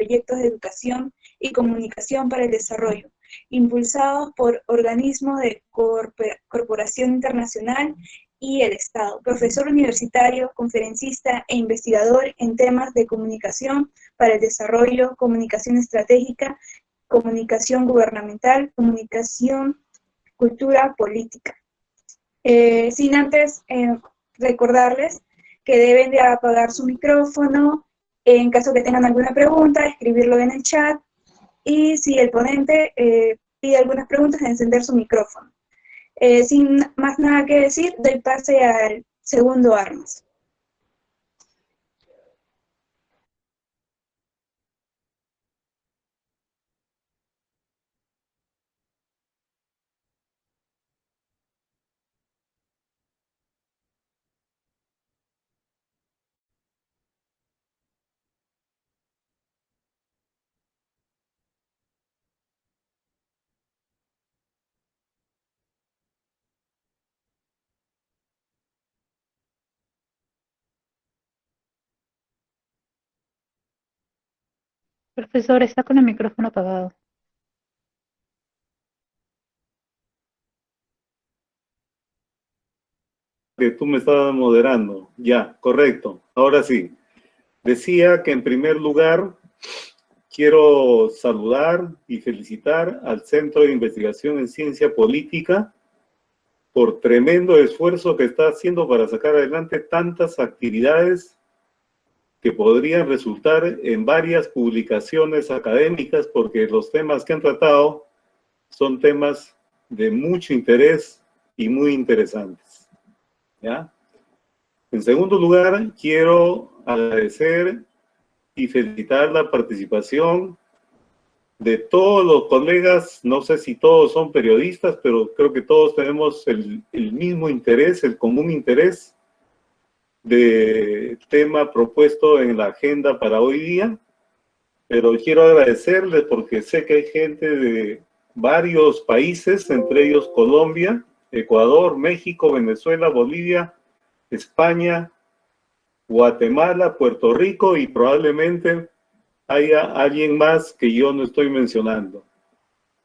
proyectos de educación y comunicación para el desarrollo, impulsados por organismos de corporación internacional y el Estado. Profesor universitario, conferencista e investigador en temas de comunicación para el desarrollo, comunicación estratégica, comunicación gubernamental, comunicación, cultura, política. Sin antes recordarles que deben de apagar su micrófono, en caso que tengan alguna pregunta, escribirlo en el chat, y si el ponente pide algunas preguntas, encender su micrófono. Sin más nada que decir, doy pase al segundo Armas. Profesor, está con el micrófono apagado. Que tú me estabas moderando. Ya, correcto. Ahora sí. Decía que en primer lugar quiero saludar y felicitar al Centro de Investigación en Ciencia Política por tremendo esfuerzo que está haciendo para sacar adelante tantas actividades que podrían resultar en varias publicaciones académicas, porque los temas que han tratado son temas de mucho interés y muy interesantes. ¿Ya? En segundo lugar, quiero agradecer y felicitar la participación de todos los colegas. No sé si todos son periodistas, pero creo que todos tenemos el mismo interés, el común interés de tema propuesto en la agenda para hoy día. Pero quiero agradecerles porque sé que hay gente de varios países, entre ellos Colombia, Ecuador, México, Venezuela, Bolivia, España, Guatemala, Puerto Rico, y probablemente haya alguien más que yo no estoy mencionando.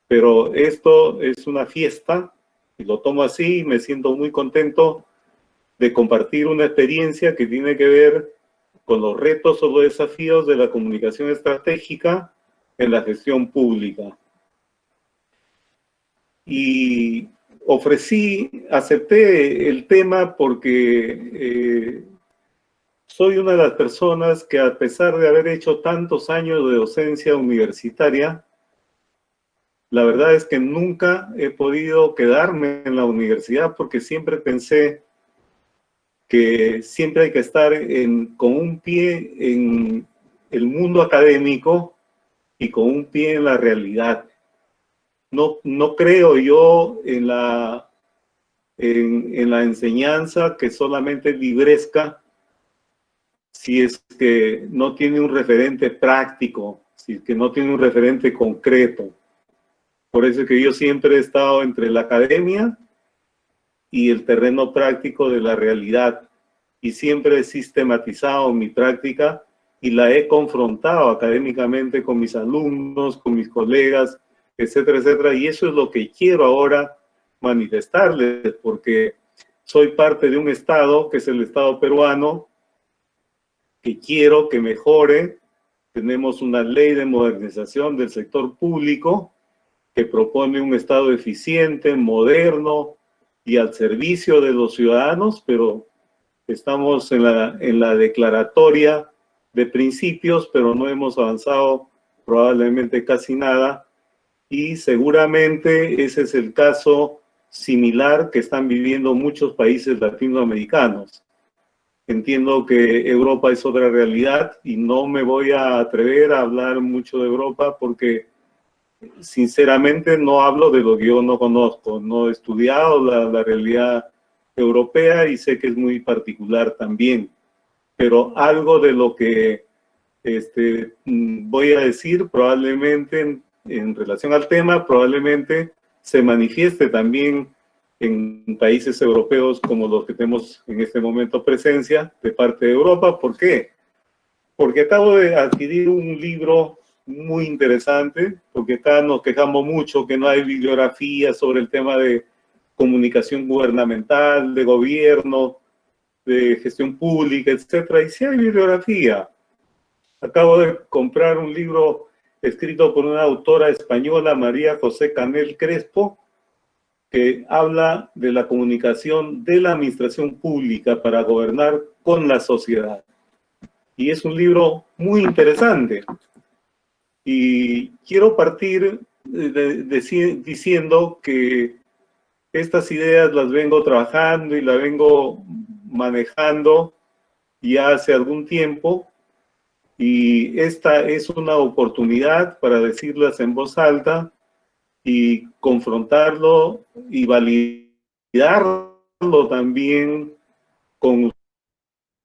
Pero esto es una fiesta y lo tomo así y me siento muy contento de compartir una experiencia que tiene que ver con los retos o los desafíos de la comunicación estratégica en la gestión pública. Y acepté el tema porque soy una de las personas que, a pesar de haber hecho tantos años de docencia universitaria, la verdad es que nunca he podido quedarme en la universidad porque siempre pensé que siempre hay que estar con un pie en el mundo académico y con un pie en la realidad. No creo yo en la enseñanza que solamente es libresca, si es que no tiene un referente práctico, si es que no tiene un referente concreto. Por eso es que yo siempre he estado entre la academia y el terreno práctico de la realidad, y siempre he sistematizado mi práctica y la he confrontado académicamente con mis alumnos, con mis colegas, etcétera, etcétera. Y eso es lo que quiero ahora manifestarles, porque soy parte de un Estado, que es el Estado peruano, que quiero que mejore. Tenemos una ley de modernización del sector público que propone un Estado eficiente, moderno y al servicio de los ciudadanos, pero estamos en la declaratoria de principios, pero no hemos avanzado probablemente casi nada, y seguramente ese es el caso similar que están viviendo muchos países latinoamericanos. Entiendo que Europa es otra realidad y no me voy a atrever a hablar mucho de Europa porque sinceramente no hablo de lo que yo no conozco. No he estudiado la realidad europea y sé que es muy particular también. Pero algo de lo que voy a decir probablemente en relación al tema, probablemente se manifieste también en países europeos como los que tenemos en este momento presencia de parte de Europa. ¿Por qué? Porque acabo de adquirir un libro muy interesante, porque acá nos quejamos mucho que no hay bibliografía sobre el tema de comunicación gubernamental, de gobierno, de gestión pública, etcétera. Y sí hay bibliografía. Acabo de comprar un libro escrito por una autora española, María José Canel Crespo, que habla de la comunicación de la administración pública para gobernar con la sociedad. Y es un libro muy interesante. Y quiero partir diciendo que estas ideas las vengo trabajando y las vengo manejando ya hace algún tiempo, y esta es una oportunidad para decirlas en voz alta y confrontarlo y validarlo también con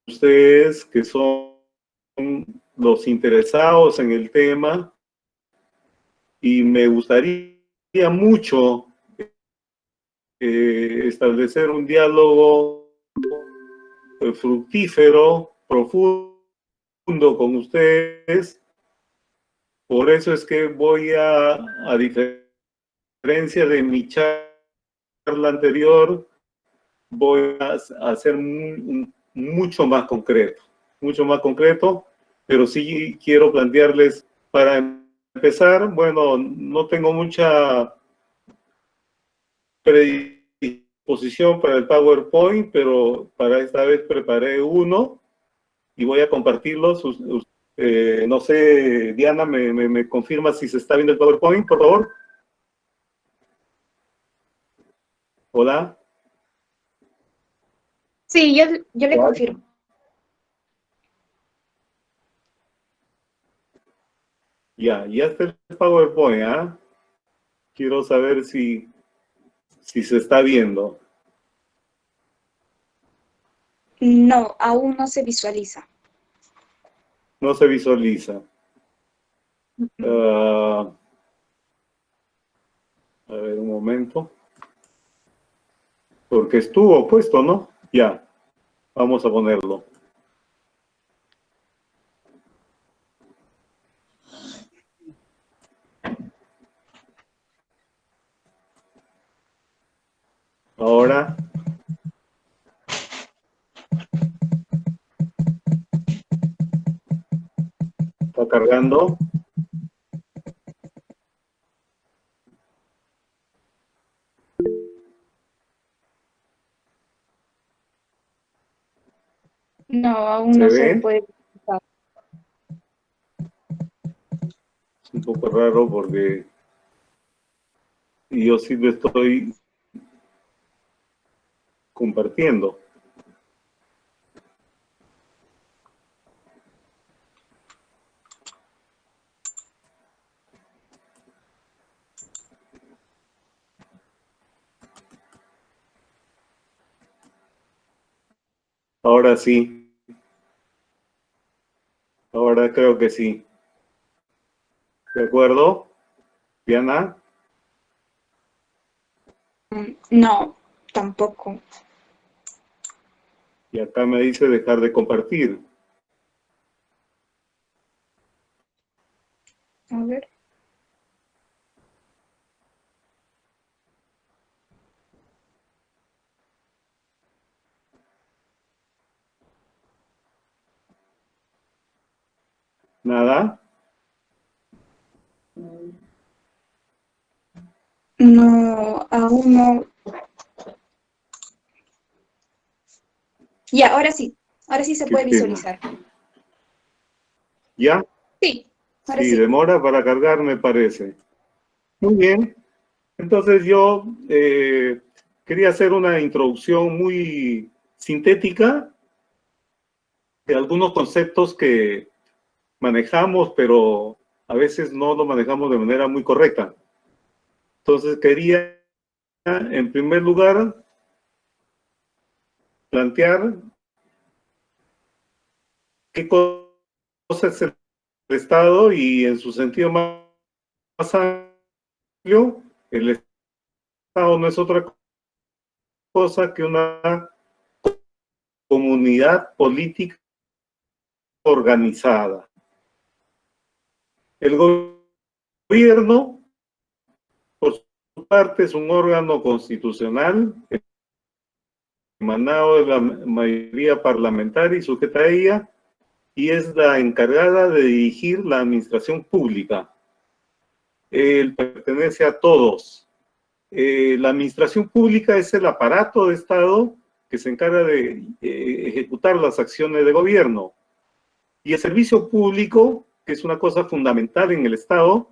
ustedes que son los interesados en el tema. Y me gustaría mucho establecer un diálogo fructífero, profundo con ustedes. Por eso es que voy a diferencia de mi charla anterior, voy a ser mucho más concreto, pero sí quiero plantearles, para empezar, bueno, no tengo mucha predisposición para el PowerPoint, pero para esta vez preparé uno y voy a compartirlos. No sé, Diana, ¿me confirma si se está viendo el PowerPoint, por favor? Hola. Sí, yo le confirmo. Ya está el PowerPoint, ¿ah? Quiero saber si se está viendo. No, aún no se visualiza. No se visualiza. A ver, un momento. Porque estuvo puesto, ¿no? Ya, vamos a ponerlo. Ahora. Está cargando. No, aún ¿Se no ve? se puede visualizar. Es un poco raro porque yo sí lo estoy compartiendo. Ahora sí. Ahora creo que sí. ¿De acuerdo, Diana? No, tampoco. Y acá me dice dejar de compartir. A ver. ¿Nada? No, aún no. Ya, ahora sí se Qué puede pena. visualizar. ¿Ya? Sí, ahora Sí, sí. demora para cargar, me parece. Muy bien. Entonces yo quería hacer una introducción muy sintética de algunos conceptos que manejamos, pero a veces no lo manejamos de manera muy correcta. Entonces quería, en primer lugar, plantear qué cosa es el Estado, y en su sentido más amplio, el Estado no es otra cosa que una comunidad política organizada. El gobierno, por su parte, es un órgano constitucional emanado de la mayoría parlamentaria y sujeta a ella, y es la encargada de dirigir la administración pública. Él pertenece a todos. La administración pública es el aparato de Estado que se encarga de ejecutar las acciones de gobierno. Y el servicio público, que es una cosa fundamental en el Estado,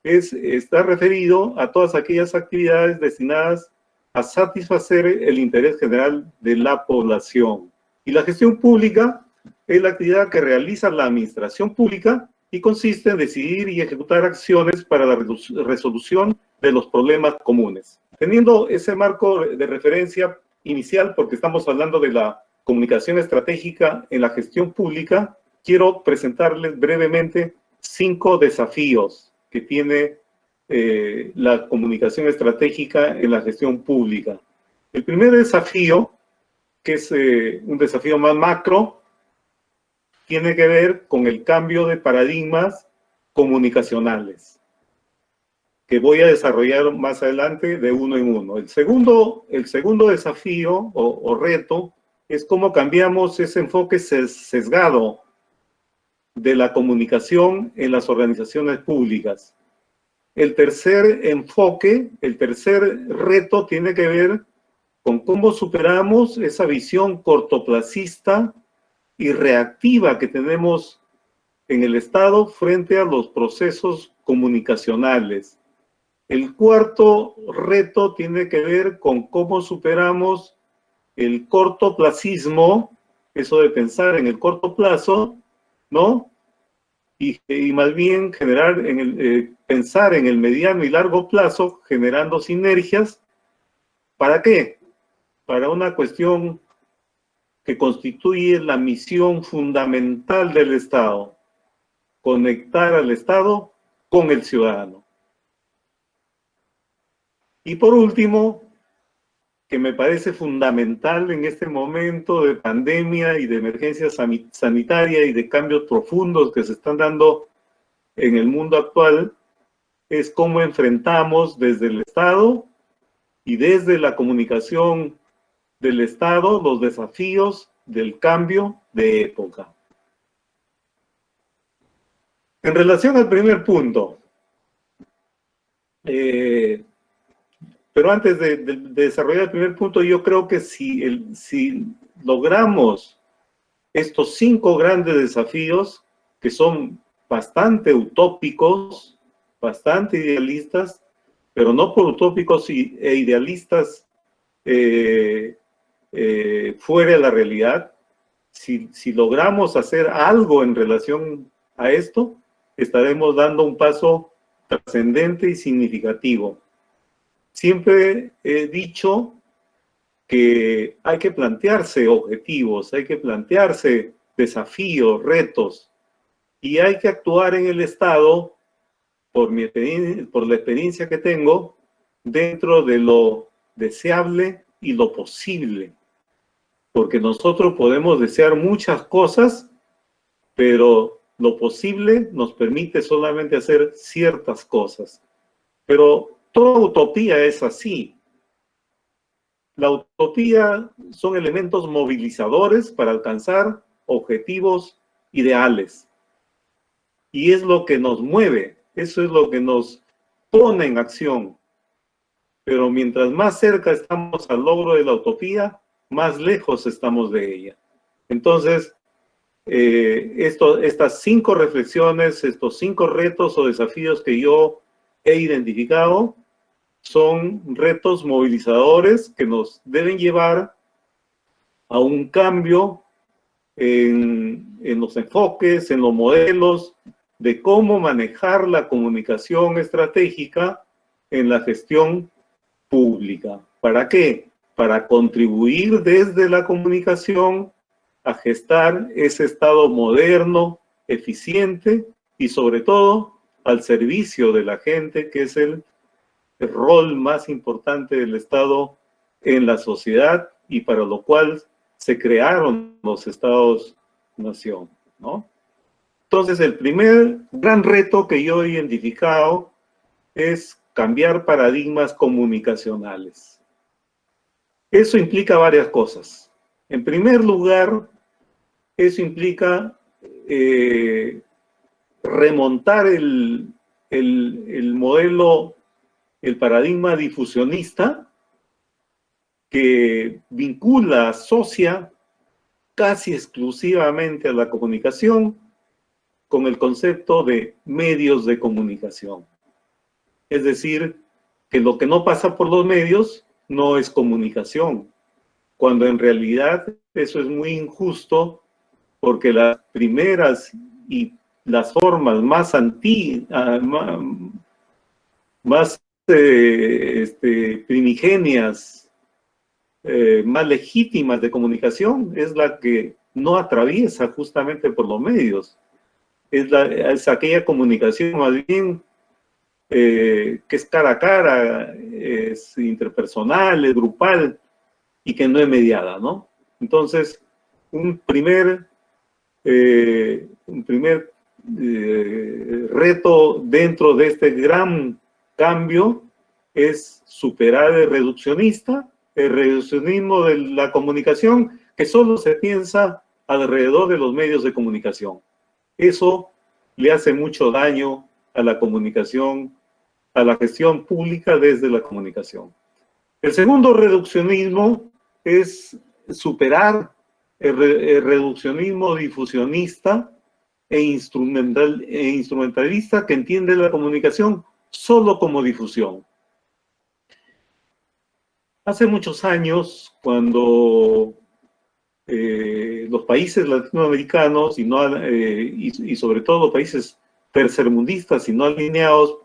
está referido a todas aquellas actividades destinadas a satisfacer el interés general de la población. Y la gestión pública es la actividad que realiza la administración pública y consiste en decidir y ejecutar acciones para la resolución de los problemas comunes. Teniendo ese marco de referencia inicial, porque estamos hablando de la comunicación estratégica en la gestión pública, quiero presentarles brevemente 5 desafíos que tiene la comunicación estratégica en la gestión pública. El primer desafío, que es un desafío más macro, tiene que ver con el cambio de paradigmas comunicacionales, que voy a desarrollar más adelante de uno en uno. El segundo desafío o reto es cómo cambiamos ese enfoque sesgado de la comunicación en las organizaciones públicas. El tercer enfoque, el tercer reto tiene que ver con cómo superamos esa visión cortoplacista y reactiva que tenemos en el Estado frente a los procesos comunicacionales. El cuarto reto tiene que ver con cómo superamos el cortoplacismo, eso de pensar en el corto plazo, ¿no? Y más bien pensar en el mediano y largo plazo, generando sinergias. ¿Para qué? Para una cuestión que constituye la misión fundamental del Estado: conectar al Estado con el ciudadano. Y por último, que me parece fundamental en este momento de pandemia y de emergencia sanitaria y de cambios profundos que se están dando en el mundo actual, es cómo enfrentamos desde el Estado y desde la comunicación del Estado los desafíos del cambio de época. En relación al primer punto, pero antes de desarrollar el primer punto, yo creo que si logramos estos 5 grandes desafíos, que son bastante utópicos, bastante idealistas, pero no por utópicos e idealistas fuera de la realidad, si logramos hacer algo en relación a esto, estaremos dando un paso trascendente y significativo. Siempre he dicho que hay que plantearse objetivos, hay que plantearse desafíos, retos, y hay que actuar en el Estado, por la experiencia que tengo, dentro de lo deseable y lo posible. Porque nosotros podemos desear muchas cosas, pero lo posible nos permite solamente hacer ciertas cosas. Pero toda utopía es así. La utopía son elementos movilizadores para alcanzar objetivos ideales. Y es lo que nos mueve, eso es lo que nos pone en acción. Pero mientras más cerca estamos al logro de la utopía, más lejos estamos de ella. Entonces, estas 5 reflexiones, estos 5 retos o desafíos que yo he identificado, son retos movilizadores que nos deben llevar a un cambio en los enfoques, en los modelos de cómo manejar la comunicación estratégica en la gestión pública. ¿Para qué? Para contribuir desde la comunicación a gestar ese Estado moderno, eficiente y sobre todo al servicio de la gente, que es el rol más importante del Estado en la sociedad y para lo cual se crearon los Estados-nación, ¿no? Entonces, el primer gran reto que yo he identificado es cambiar paradigmas comunicacionales. Eso implica varias cosas. En primer lugar, eso implica remontar el modelo, el paradigma difusionista que vincula, asocia casi exclusivamente a la comunicación con el concepto de medios de comunicación. Es decir, que lo que no pasa por los medios no es comunicación, cuando en realidad eso es muy injusto, porque las primeras y las formas más primigenias, más legítimas de comunicación es la que no atraviesa justamente por los medios. Es aquella comunicación más bien que es cara a cara, es interpersonal, es grupal y que no es mediada, ¿no? Entonces, un primer reto dentro de este gran cambio es superar el reduccionismo de la comunicación que solo se piensa alrededor de los medios de comunicación. Eso le hace mucho daño a la comunicación, a la gestión pública desde la comunicación. El segundo reduccionismo es superar el reduccionismo difusionista e instrumentalista que entiende la comunicación solo como difusión. Hace muchos años, cuando los países latinoamericanos y sobre todo los países tercermundistas y no alineados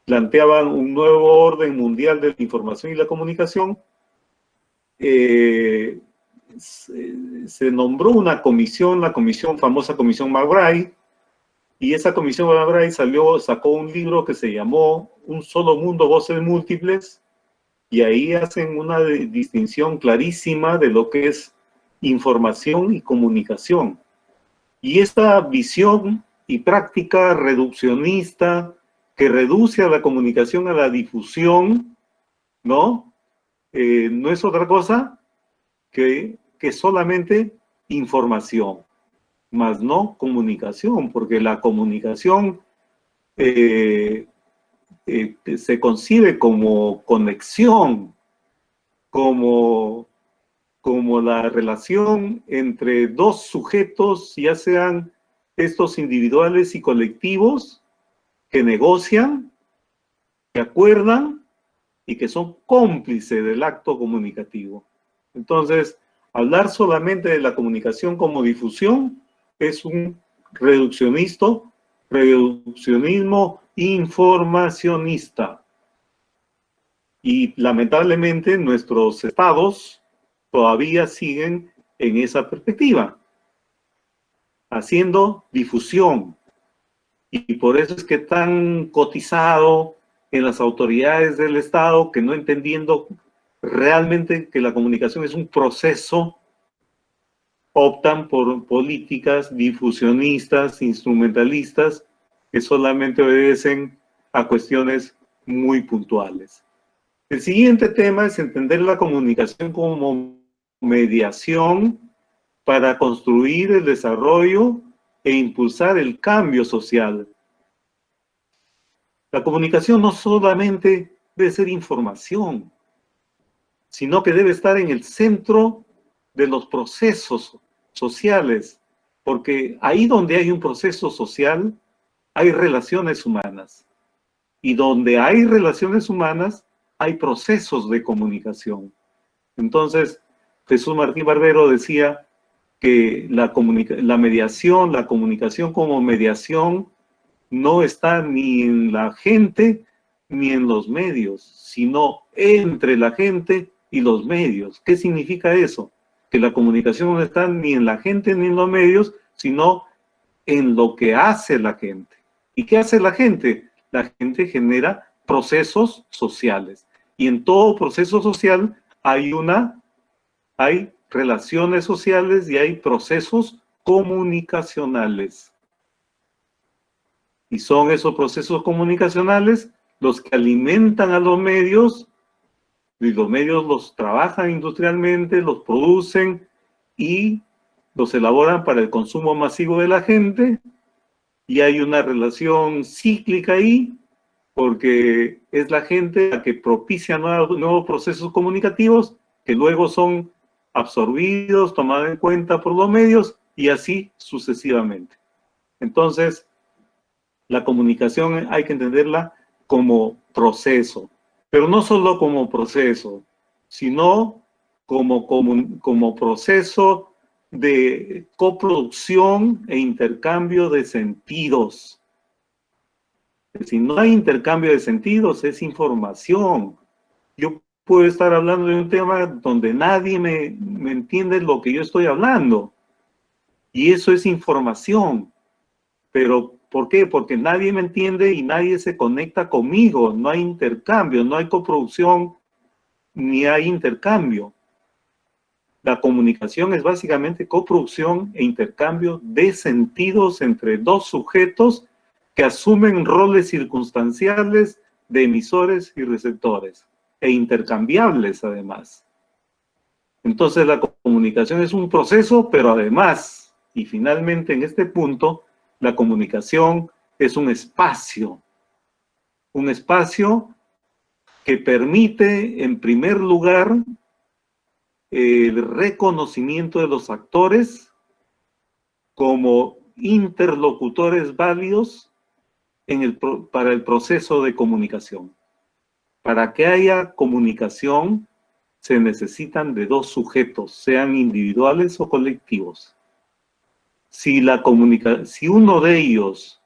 planteaban un nuevo orden mundial de la información y la comunicación, se nombró una comisión, la famosa Comisión McBride, y esa Comisión McBride sacó un libro que se llamó Un solo mundo, voces múltiples, y ahí hacen una distinción clarísima de lo que es información y comunicación. Y esta visión y práctica reduccionista que reduce a la comunicación a la difusión, ¿no? No es otra cosa que solamente información, más no comunicación, porque la comunicación se concibe como conexión, como la relación entre dos sujetos, ya sean estos individuales y colectivos, que negocian, que acuerdan y que son cómplices del acto comunicativo. Entonces, hablar solamente de la comunicación como difusión es un reduccionismo informacionista. Y lamentablemente nuestros estados todavía siguen en esa perspectiva, haciendo difusión. Y por eso es que tan cotizado en las autoridades del Estado, que no entendiendo realmente que la comunicación es un proceso, optan por políticas difusionistas, instrumentalistas, que solamente obedecen a cuestiones muy puntuales. El siguiente tema es entender la comunicación como mediación para construir el desarrollo e impulsar el cambio social. La comunicación no solamente debe ser información, sino que debe estar en el centro de los procesos sociales, porque ahí donde hay un proceso social, hay relaciones humanas. Y donde hay relaciones humanas, hay procesos de comunicación. Entonces, Jesús Martín Barbero decía que la comunicación como mediación no está ni en la gente ni en los medios, sino entre la gente y los medios. ¿Qué significa eso? Que la comunicación no está ni en la gente ni en los medios, sino en lo que hace la gente. ¿Y qué hace la gente? La gente genera procesos sociales. Y en todo proceso social hay relaciones sociales y hay procesos comunicacionales. Y son esos procesos comunicacionales los que alimentan a los medios, y los medios los trabajan industrialmente, los producen y los elaboran para el consumo masivo de la gente, y hay una relación cíclica ahí, porque es la gente la que propicia nuevos procesos comunicativos que luego son absorbidos, tomados en cuenta por los medios, y así sucesivamente. Entonces, la comunicación hay que entenderla como proceso, pero no solo como proceso, sino como proceso de coproducción e intercambio de sentidos. Si no hay intercambio de sentidos, es información. Yo puedo estar hablando de un tema donde nadie me entiende lo que yo estoy hablando, y eso es información. Pero ¿por qué? Porque nadie me entiende y nadie se conecta conmigo. No hay intercambio, no hay coproducción, ni hay intercambio. La comunicación es básicamente coproducción e intercambio de sentidos entre dos sujetos que asumen roles circunstanciales de emisores y receptores, e intercambiables además. Entonces la comunicación es un proceso, pero además, y finalmente en este punto, la comunicación es un espacio que permite, en primer lugar, el reconocimiento de los actores como interlocutores válidos para el proceso de comunicación. Para que haya comunicación, se necesitan de dos sujetos, sean individuales o colectivos. Si uno de ellos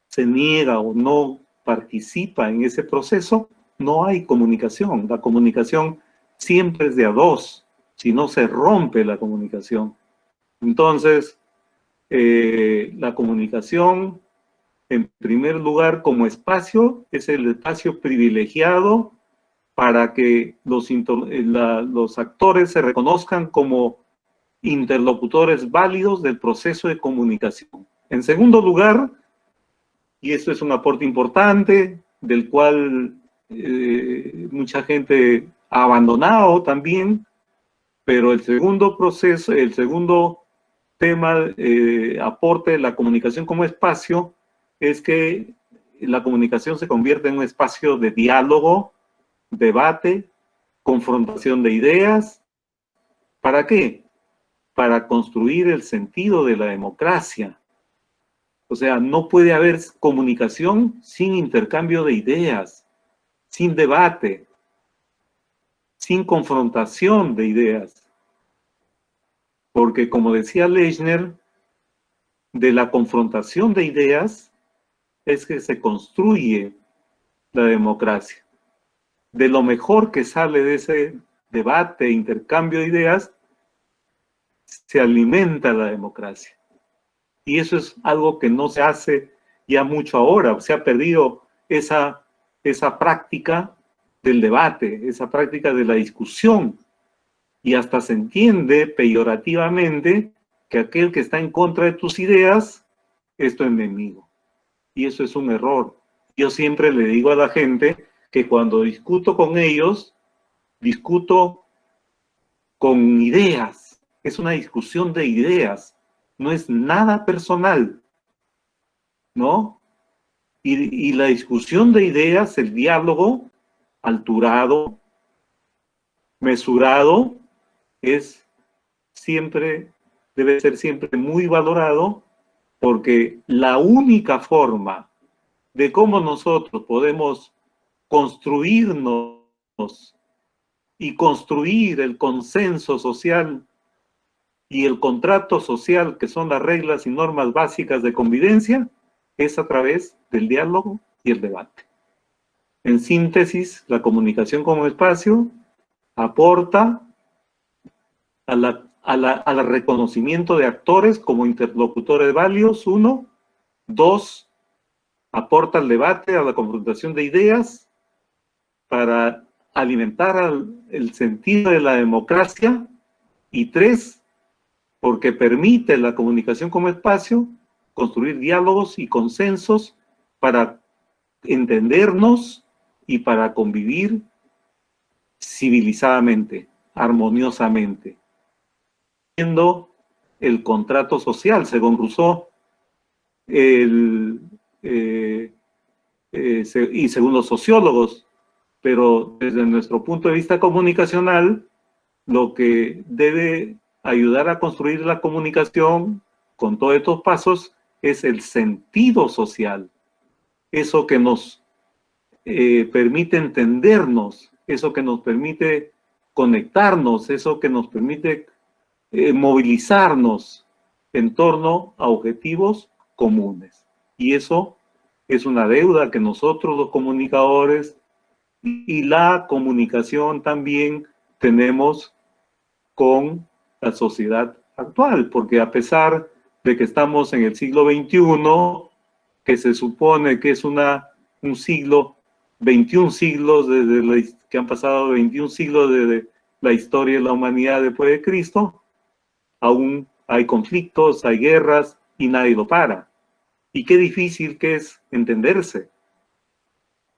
se niega o no participa en ese proceso, no hay comunicación. La comunicación siempre es de a dos, si no se rompe la comunicación. Entonces, la comunicación, en primer lugar, como espacio, es el espacio privilegiado para que los actores se reconozcan como interlocutores válidos del proceso de comunicación. En segundo lugar, y esto es un aporte importante, del cual mucha gente ha abandonado también, pero el segundo proceso, el segundo tema, aporte de la comunicación como espacio, es que la comunicación se convierte en un espacio de diálogo, debate, confrontación de ideas. ¿Para qué? Para construir el sentido de la democracia. O sea, no puede haber comunicación sin intercambio de ideas, sin debate, sin confrontación de ideas. Porque, como decía Lechner, de la confrontación de ideas es que se construye la democracia. De lo mejor que sale de ese debate, intercambio de ideas, se alimenta la democracia. Y eso es algo que no se hace ya mucho ahora. Se ha perdido esa práctica del debate, esa práctica de la discusión. Y hasta se entiende peyorativamente que aquel que está en contra de tus ideas es tu enemigo. Y eso es un error. Yo siempre le digo a la gente que cuando discuto con ellos, discuto con ideas. Es una discusión de ideas. No es nada personal, ¿no? Y la discusión de ideas, el diálogo alturado, mesurado, debe ser siempre muy valorado, porque la única forma de cómo nosotros podemos construirnos y construir el consenso social y el contrato social, que son las reglas y normas básicas de convivencia, es a través del diálogo y el debate. En síntesis, la comunicación como espacio aporta al reconocimiento de actores como interlocutores válidos, 1. 2, aporta al debate, a la confrontación de ideas, para alimentar el sentido de la democracia. Y 3, porque permite la comunicación como espacio, construir diálogos y consensos para entendernos y para convivir civilizadamente, armoniosamente. Siendo el contrato social, según Rousseau, y según los sociólogos, pero desde nuestro punto de vista comunicacional, lo que debe ayudar a construir la comunicación con todos estos pasos es el sentido social, eso que nos permite entendernos, eso que nos permite conectarnos, eso que nos permite movilizarnos en torno a objetivos comunes. Y eso es una deuda que nosotros los comunicadores y la comunicación también tenemos con la sociedad actual, porque a pesar de que estamos en el siglo XXI, que se supone que es un siglo, 21 siglos que han pasado 21 siglos desde la historia de la humanidad después de Cristo, aún hay conflictos, hay guerras y nadie lo para. Y qué difícil que es entenderse.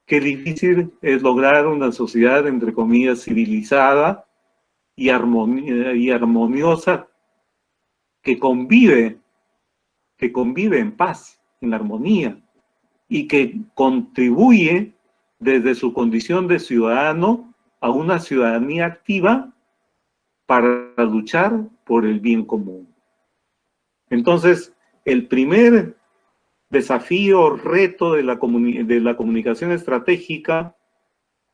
Qué difícil es lograr una sociedad, entre comillas, civilizada y armoniosa, que convive en paz, en armonía, y que contribuye desde su condición de ciudadano a una ciudadanía activa para luchar por el bien común. Entonces, el primer desafío, reto de la comunicación estratégica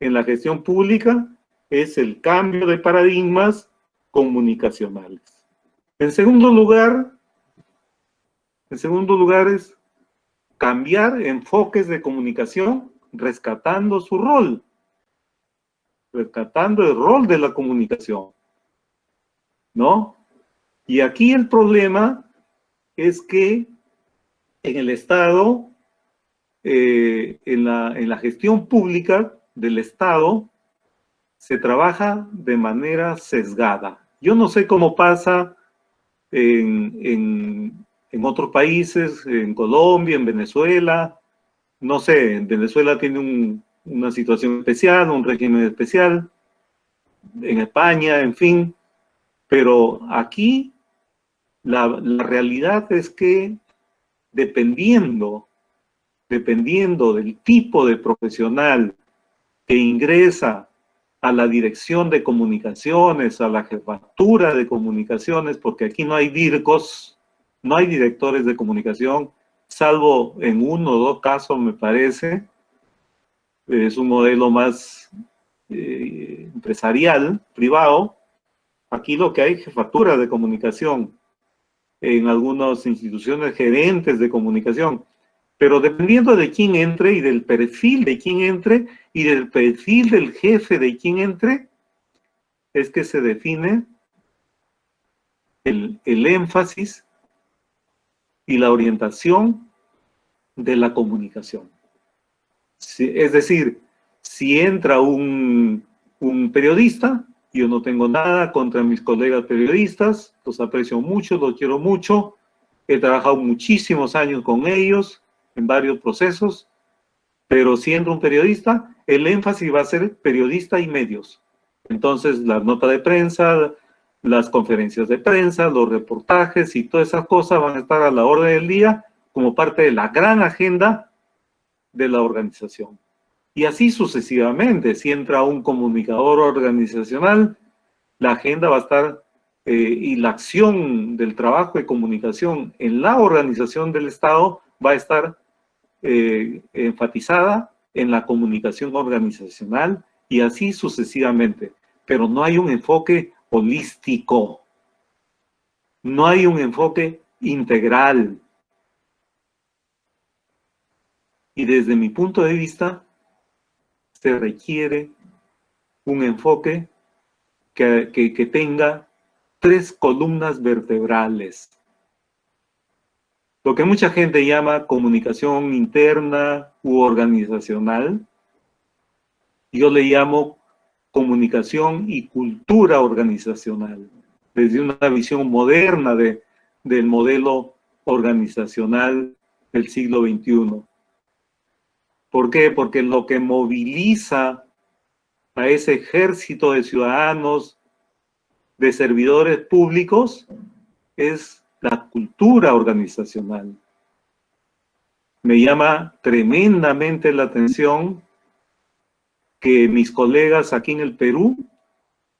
en la gestión pública es el cambio de paradigmas comunicacionales. En segundo lugar es cambiar enfoques de comunicación, rescatando su rol, rescatando el rol de la comunicación, ¿no? Y aquí el problema es que en el Estado, en la gestión pública del Estado, se trabaja de manera sesgada. Yo no sé cómo pasa en otros países, en Colombia, en Venezuela. No sé, en Venezuela tiene una situación especial, un régimen especial, en España, en fin. Pero aquí la realidad es que dependiendo del tipo de profesional que ingresa a la dirección de comunicaciones, a la jefatura de comunicaciones, porque aquí no hay DIRCOS, no hay directores de comunicación, salvo en 1 o 2 casos, me parece. Es un modelo más empresarial, privado. Aquí lo que hay es jefatura de comunicación, en algunas instituciones gerentes de comunicación. Pero dependiendo de quién entre y del perfil de quién entre y del perfil del jefe de quién entre, es que se define el énfasis y la orientación de la comunicación. Es decir, si entra un periodista, yo no tengo nada contra mis colegas periodistas, los aprecio mucho, los quiero mucho, he trabajado muchísimos años con ellos en varios procesos, pero siendo un periodista, el énfasis va a ser periodista y medios. Entonces, la nota de prensa, las conferencias de prensa, los reportajes y todas esas cosas van a estar a la orden del día como parte de la gran agenda de la organización. Y así sucesivamente, si entra un comunicador organizacional, la agenda va a estar y la acción del trabajo de comunicación en la organización del Estado va a estar enfatizada en la comunicación organizacional y así sucesivamente. Pero no hay un enfoque holístico, no hay un enfoque integral. Y desde mi punto de vista, se requiere un enfoque que tenga 3 columnas vertebrales. Lo que mucha gente llama comunicación interna u organizacional, yo le llamo comunicación y cultura organizacional, desde una visión moderna del modelo organizacional del siglo XXI. ¿Por qué? Porque lo que moviliza a ese ejército de ciudadanos, de servidores públicos, es la cultura organizacional. Me llama tremendamente la atención que mis colegas aquí en el Perú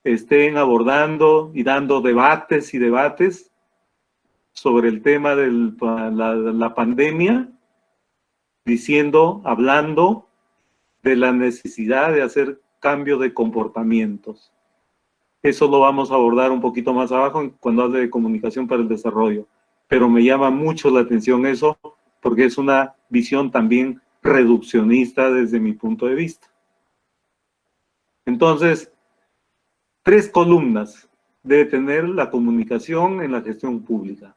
estén abordando y dando debates y debates sobre el tema de la pandemia, hablando de la necesidad de hacer cambio de comportamientos. Eso lo vamos a abordar un poquito más abajo cuando hable de comunicación para el desarrollo. Pero me llama mucho la atención eso porque es una visión también reduccionista desde mi punto de vista. Entonces, 3 columnas debe tener la comunicación en la gestión pública.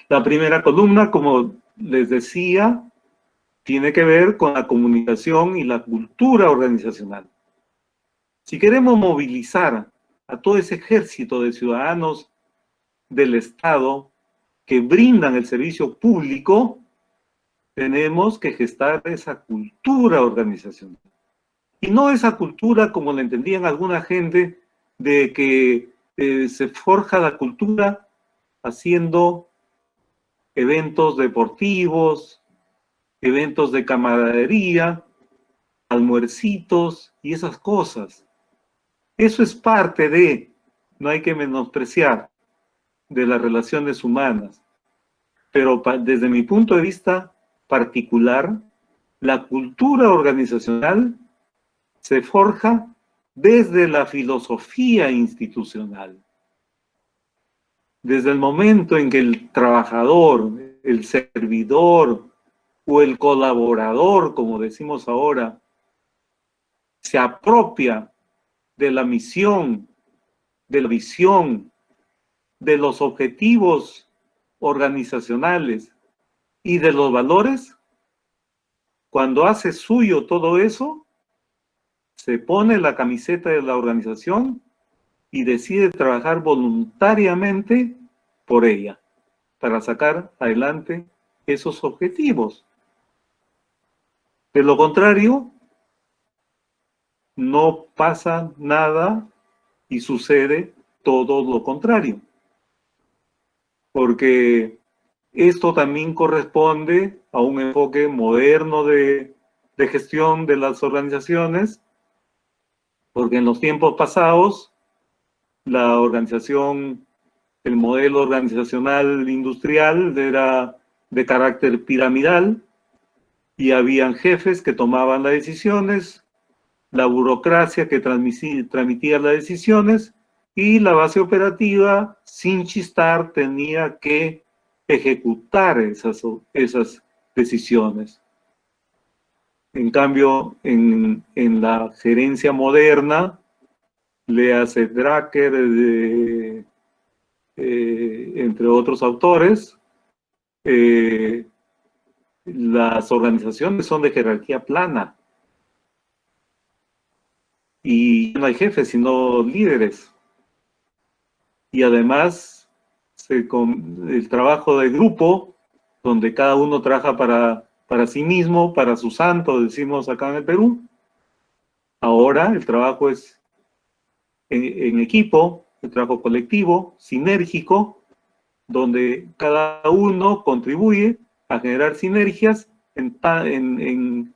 La primera columna, como les decía, tiene que ver con la comunicación y la cultura organizacional. Si queremos movilizar a todo ese ejército de ciudadanos del Estado que brindan el servicio público, tenemos que gestar esa cultura organizacional. Y no esa cultura, como la entendían alguna gente, de que se forja la cultura haciendo eventos deportivos, eventos de camaradería, almuercitos y esas cosas. Eso es parte de, no hay que menospreciar, de las relaciones humanas. Pero desde mi punto de vista particular, la cultura organizacional se forja desde la filosofía institucional. Desde el momento en que el trabajador, el servidor o el colaborador, como decimos ahora, se apropia de la misión, de la visión, de los objetivos organizacionales y de los valores, cuando hace suyo todo eso, se pone la camiseta de la organización y decide trabajar voluntariamente por ella, para sacar adelante esos objetivos. De lo contrario, no pasa nada y sucede todo lo contrario. Porque esto también corresponde a un enfoque moderno de gestión de las organizaciones, porque en los tiempos pasados, la organización, el modelo organizacional industrial era de carácter piramidal y habían jefes que tomaban las decisiones, la burocracia que transmitía las decisiones y la base operativa, sin chistar, tenía que ejecutar esas decisiones. En cambio, en la gerencia moderna, léase Drucker, entre otros autores, las organizaciones son de jerarquía plana. Y no hay jefes, sino líderes. Y además, el trabajo de grupo, donde cada uno trabaja para sí mismo, para su santo, decimos acá en el Perú. Ahora el trabajo es en equipo, el trabajo colectivo, sinérgico, donde cada uno contribuye a generar sinergias en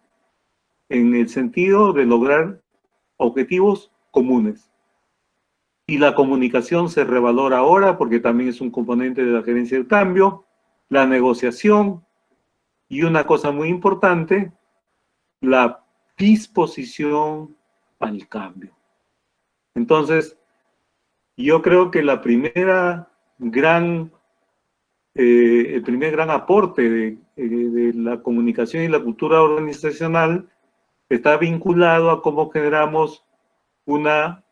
el sentido de lograr objetivos comunes. Y la comunicación se revalora ahora porque también es un componente de la gerencia del cambio, la negociación y una cosa muy importante, la disposición al cambio. Entonces, yo creo que el primer gran aporte de la comunicación y la cultura organizacional está vinculado a cómo generamos una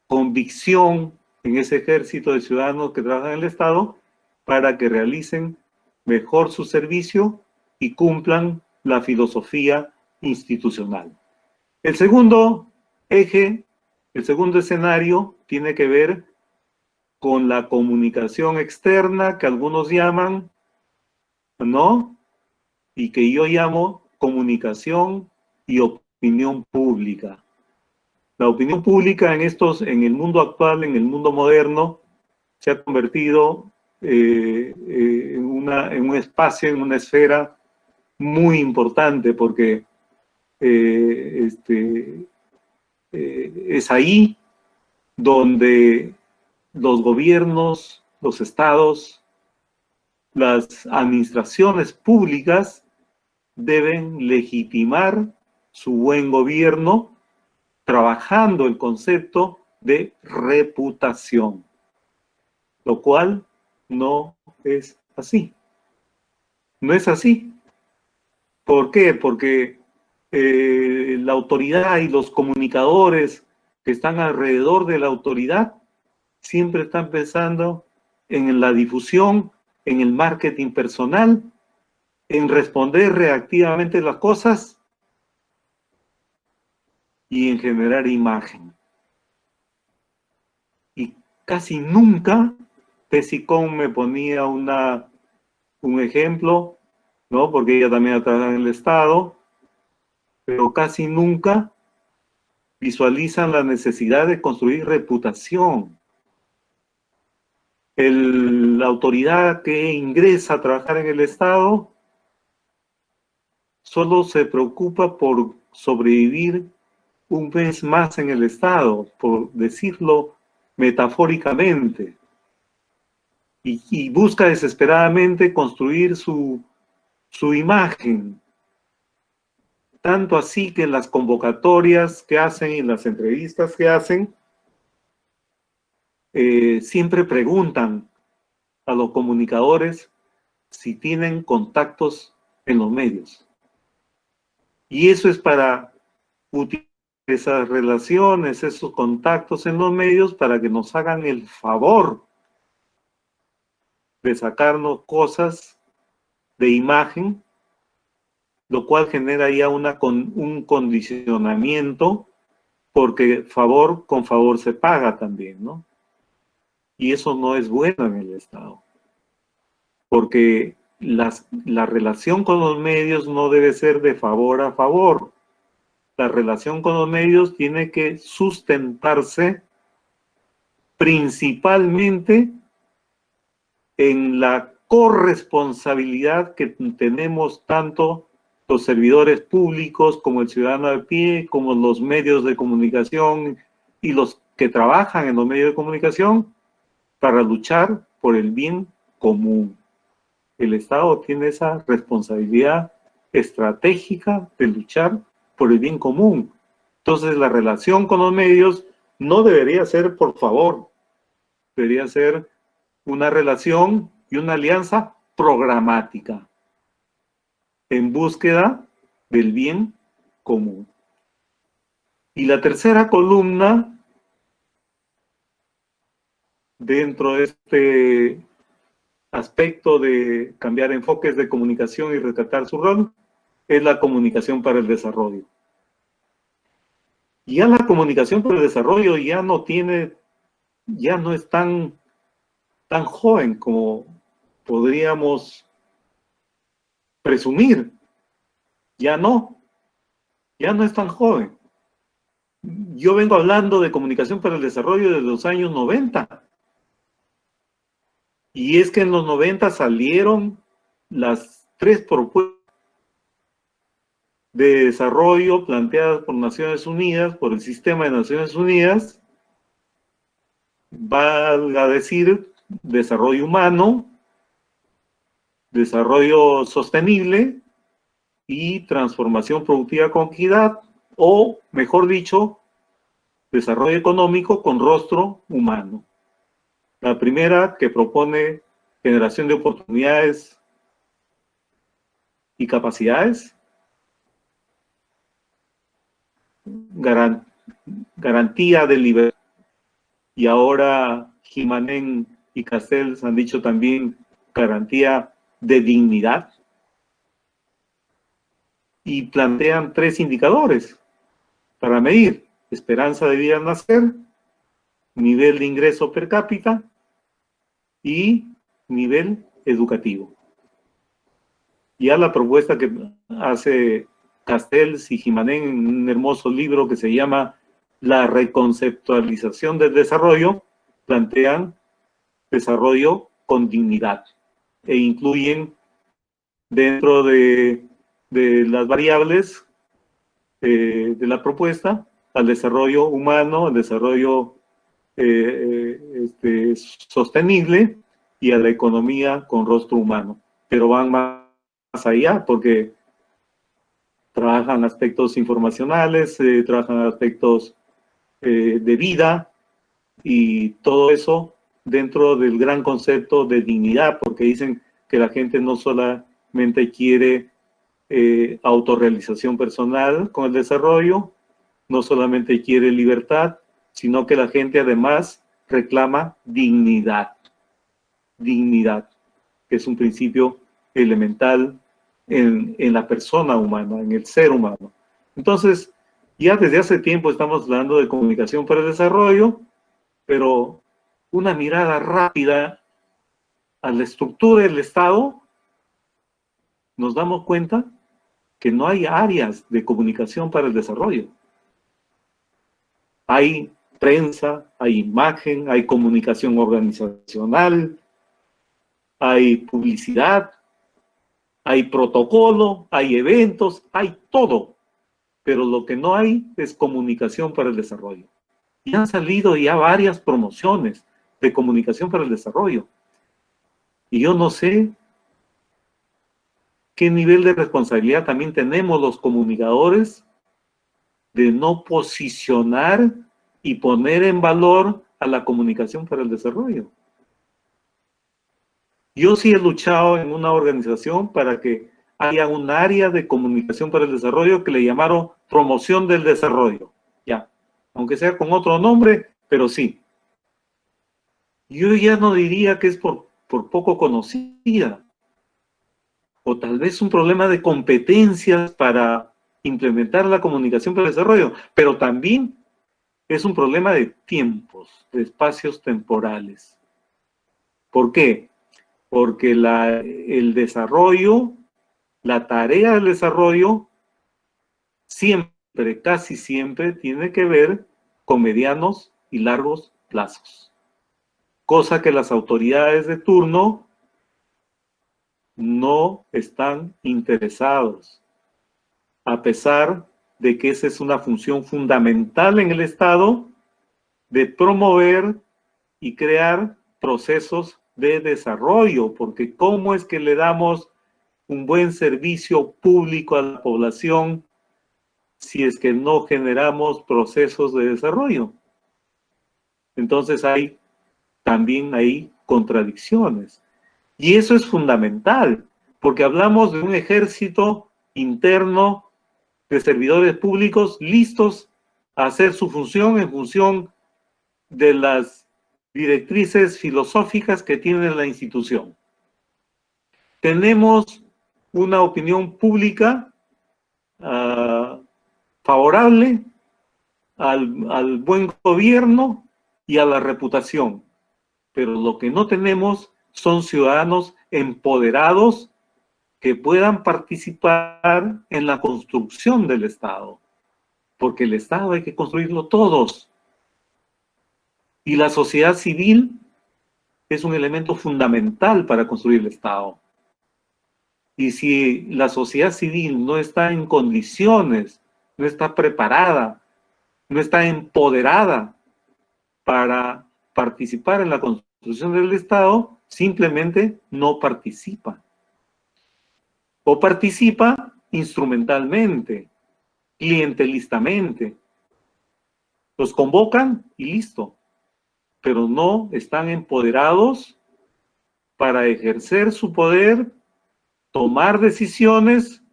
convicción en ese ejército de ciudadanos que trabajan en el Estado para que realicen mejor su servicio y cumplan la filosofía institucional. El segundo eje, el segundo escenario tiene que ver con la comunicación externa, que algunos llaman, ¿no? Y que yo llamo comunicación y opinión pública. La opinión pública en el mundo actual, en el mundo moderno, se ha convertido en un espacio, en una esfera muy importante, porque es ahí donde los gobiernos, los estados, las administraciones públicas deben legitimar su buen gobierno trabajando el concepto de reputación, lo cual no es así. No es así. ¿Por qué? Porque la autoridad y los comunicadores que están alrededor de la autoridad siempre están pensando en la difusión, en el marketing personal, en responder reactivamente las cosas y en generar imagen. Y casi nunca, Tessicón me ponía un ejemplo, ¿no? Porque ella también ha trabajado en el Estado, pero casi nunca visualizan la necesidad de construir reputación. La autoridad que ingresa a trabajar en el Estado solo se preocupa por sobrevivir un mes más en el Estado, por decirlo metafóricamente, y busca desesperadamente construir su imagen. Tanto así que en las convocatorias que hacen y en las entrevistas que hacen, siempre preguntan a los comunicadores si tienen contactos en los medios. Y eso es para utilizar esas relaciones, esos contactos en los medios para que nos hagan el favor de sacarnos cosas de imagen, lo cual genera ya un condicionamiento, porque favor con favor se paga también, ¿no? Y eso no es bueno en el Estado, porque la relación con los medios no debe ser de favor a favor. La relación con los medios tiene que sustentarse principalmente en la corresponsabilidad que tenemos tanto los servidores públicos como el ciudadano de pie, como los medios de comunicación y los que trabajan en los medios de comunicación para luchar por el bien común. El Estado tiene esa responsabilidad estratégica de luchar por el bien común. Entonces, la relación con los medios no debería ser por favor, debería ser una relación y una alianza programática en búsqueda del bien común. Y la tercera columna dentro de este aspecto de cambiar enfoques de comunicación y rescatar su rol es la comunicación para el desarrollo. Y ya la comunicación para el desarrollo ya no es tan joven como podríamos presumir. Ya no es tan joven. Yo vengo hablando de comunicación para el desarrollo desde los años 90. Y es que en los 90 salieron las 3 propuestas de desarrollo planteadas por Naciones Unidas, por el sistema de Naciones Unidas, valga a decir, desarrollo humano, desarrollo sostenible y transformación productiva con equidad, o mejor dicho, desarrollo económico con rostro humano. La primera, que propone generación de oportunidades y capacidades, garantía de libertad, y ahora Gimanén y Castells han dicho también garantía de dignidad, y plantean 3 indicadores para medir: esperanza de vida al nacer, nivel de ingreso per cápita y nivel educativo. Ya la propuesta que hace Castells y Gimanén en un hermoso libro que se llama La reconceptualización del desarrollo, plantean desarrollo con dignidad e incluyen dentro de las variables de la propuesta al desarrollo humano, al desarrollo sostenible y a la economía con rostro humano. Pero van más allá porque trabajan aspectos informacionales, trabajan aspectos de vida y todo eso dentro del gran concepto de dignidad, porque dicen que la gente no solamente quiere autorrealización personal con el desarrollo, no solamente quiere libertad, sino que la gente además reclama dignidad. Dignidad, que es un principio elemental en la persona humana, en el ser humano. Entonces, ya desde hace tiempo estamos hablando de comunicación para el desarrollo, pero una mirada rápida a la estructura del Estado, nos damos cuenta que no hay áreas de comunicación para el desarrollo. Hay prensa, hay imagen, hay comunicación organizacional, hay publicidad, hay protocolo, hay eventos, hay todo. Pero lo que no hay es comunicación para el desarrollo. Y han salido ya varias promociones de comunicación para el desarrollo. Y yo no sé qué nivel de responsabilidad también tenemos los comunicadores de no posicionar y poner en valor a la comunicación para el desarrollo. Yo sí he luchado en una organización para que haya un área de comunicación para el desarrollo que le llamaron promoción del desarrollo. Ya, aunque sea con otro nombre, pero sí. Yo ya no diría que es por poco conocida, o tal vez un problema de competencias para implementar la comunicación para el desarrollo, pero también es un problema de tiempos, de espacios temporales. ¿Por qué? Porque el desarrollo, la tarea del desarrollo, siempre, casi siempre, tiene que ver con medianos y largos plazos. Cosa que las autoridades de turno no están interesados, a pesar de que esa es una función fundamental en el Estado de promover y crear procesos de desarrollo, porque ¿cómo es que le damos un buen servicio público a la población si es que no generamos procesos de desarrollo? Entonces también hay contradicciones. Y eso es fundamental, porque hablamos de un ejército interno de servidores públicos listos a hacer su función en función de las directrices filosóficas que tiene la institución. Tenemos una opinión pública favorable al buen gobierno y a la reputación, pero lo que no tenemos son ciudadanos empoderados que puedan participar en la construcción del Estado, porque el Estado hay que construirlo todos. Y la sociedad civil es un elemento fundamental para construir el Estado. Y si la sociedad civil no está en condiciones, no está preparada, no está empoderada para participar en la construcción del Estado, simplemente no participa. O participa instrumentalmente, clientelistamente. Los convocan y listo. Pero no están empoderados para ejercer su poder, tomar decisiones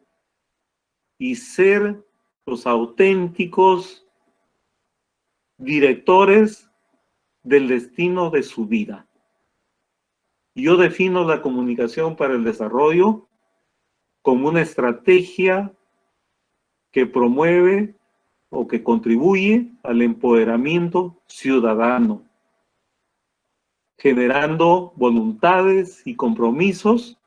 y ser los auténticos directores del destino de su vida. Yo defino la comunicación para el desarrollo como una estrategia que promueve o que contribuye al empoderamiento ciudadano. generando voluntades y compromisos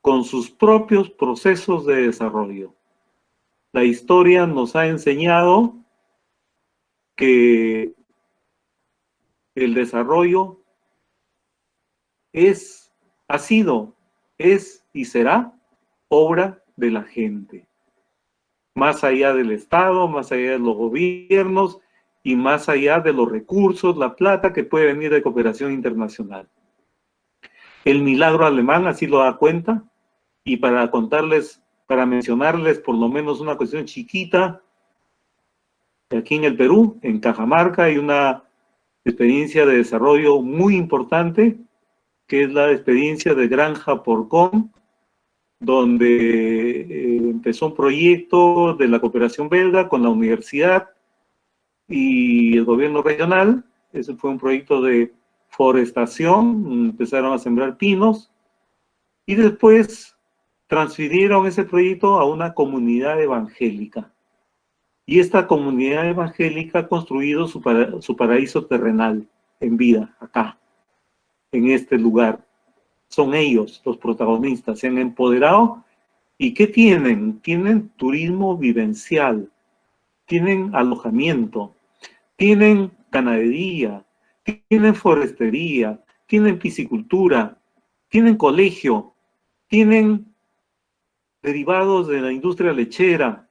con sus propios procesos de desarrollo. La historia nos ha enseñado que el desarrollo ha sido, es y será obra de la gente. Más allá del Estado, más allá de los gobiernos y más allá de los recursos, la plata que puede venir de cooperación internacional. El milagro alemán así lo da cuenta, y para contarles, para mencionarles por lo menos una cuestión chiquita, aquí en el Perú, en Cajamarca, hay una experiencia de desarrollo muy importante, que es la experiencia de Granja Porcón, donde empezó un proyecto de la cooperación belga con la universidad y el gobierno regional. Ese fue un proyecto de forestación, empezaron a sembrar pinos, y después transfirieron ese proyecto a una comunidad evangélica. Y esta comunidad evangélica ha construido su paraíso terrenal en vida, acá, en este lugar. Son ellos los protagonistas, se han empoderado. ¿Y qué tienen? Tienen turismo vivencial, tienen alojamiento, tienen ganadería, tienen forestería, tienen piscicultura, tienen colegio, tienen derivados de la industria lechera,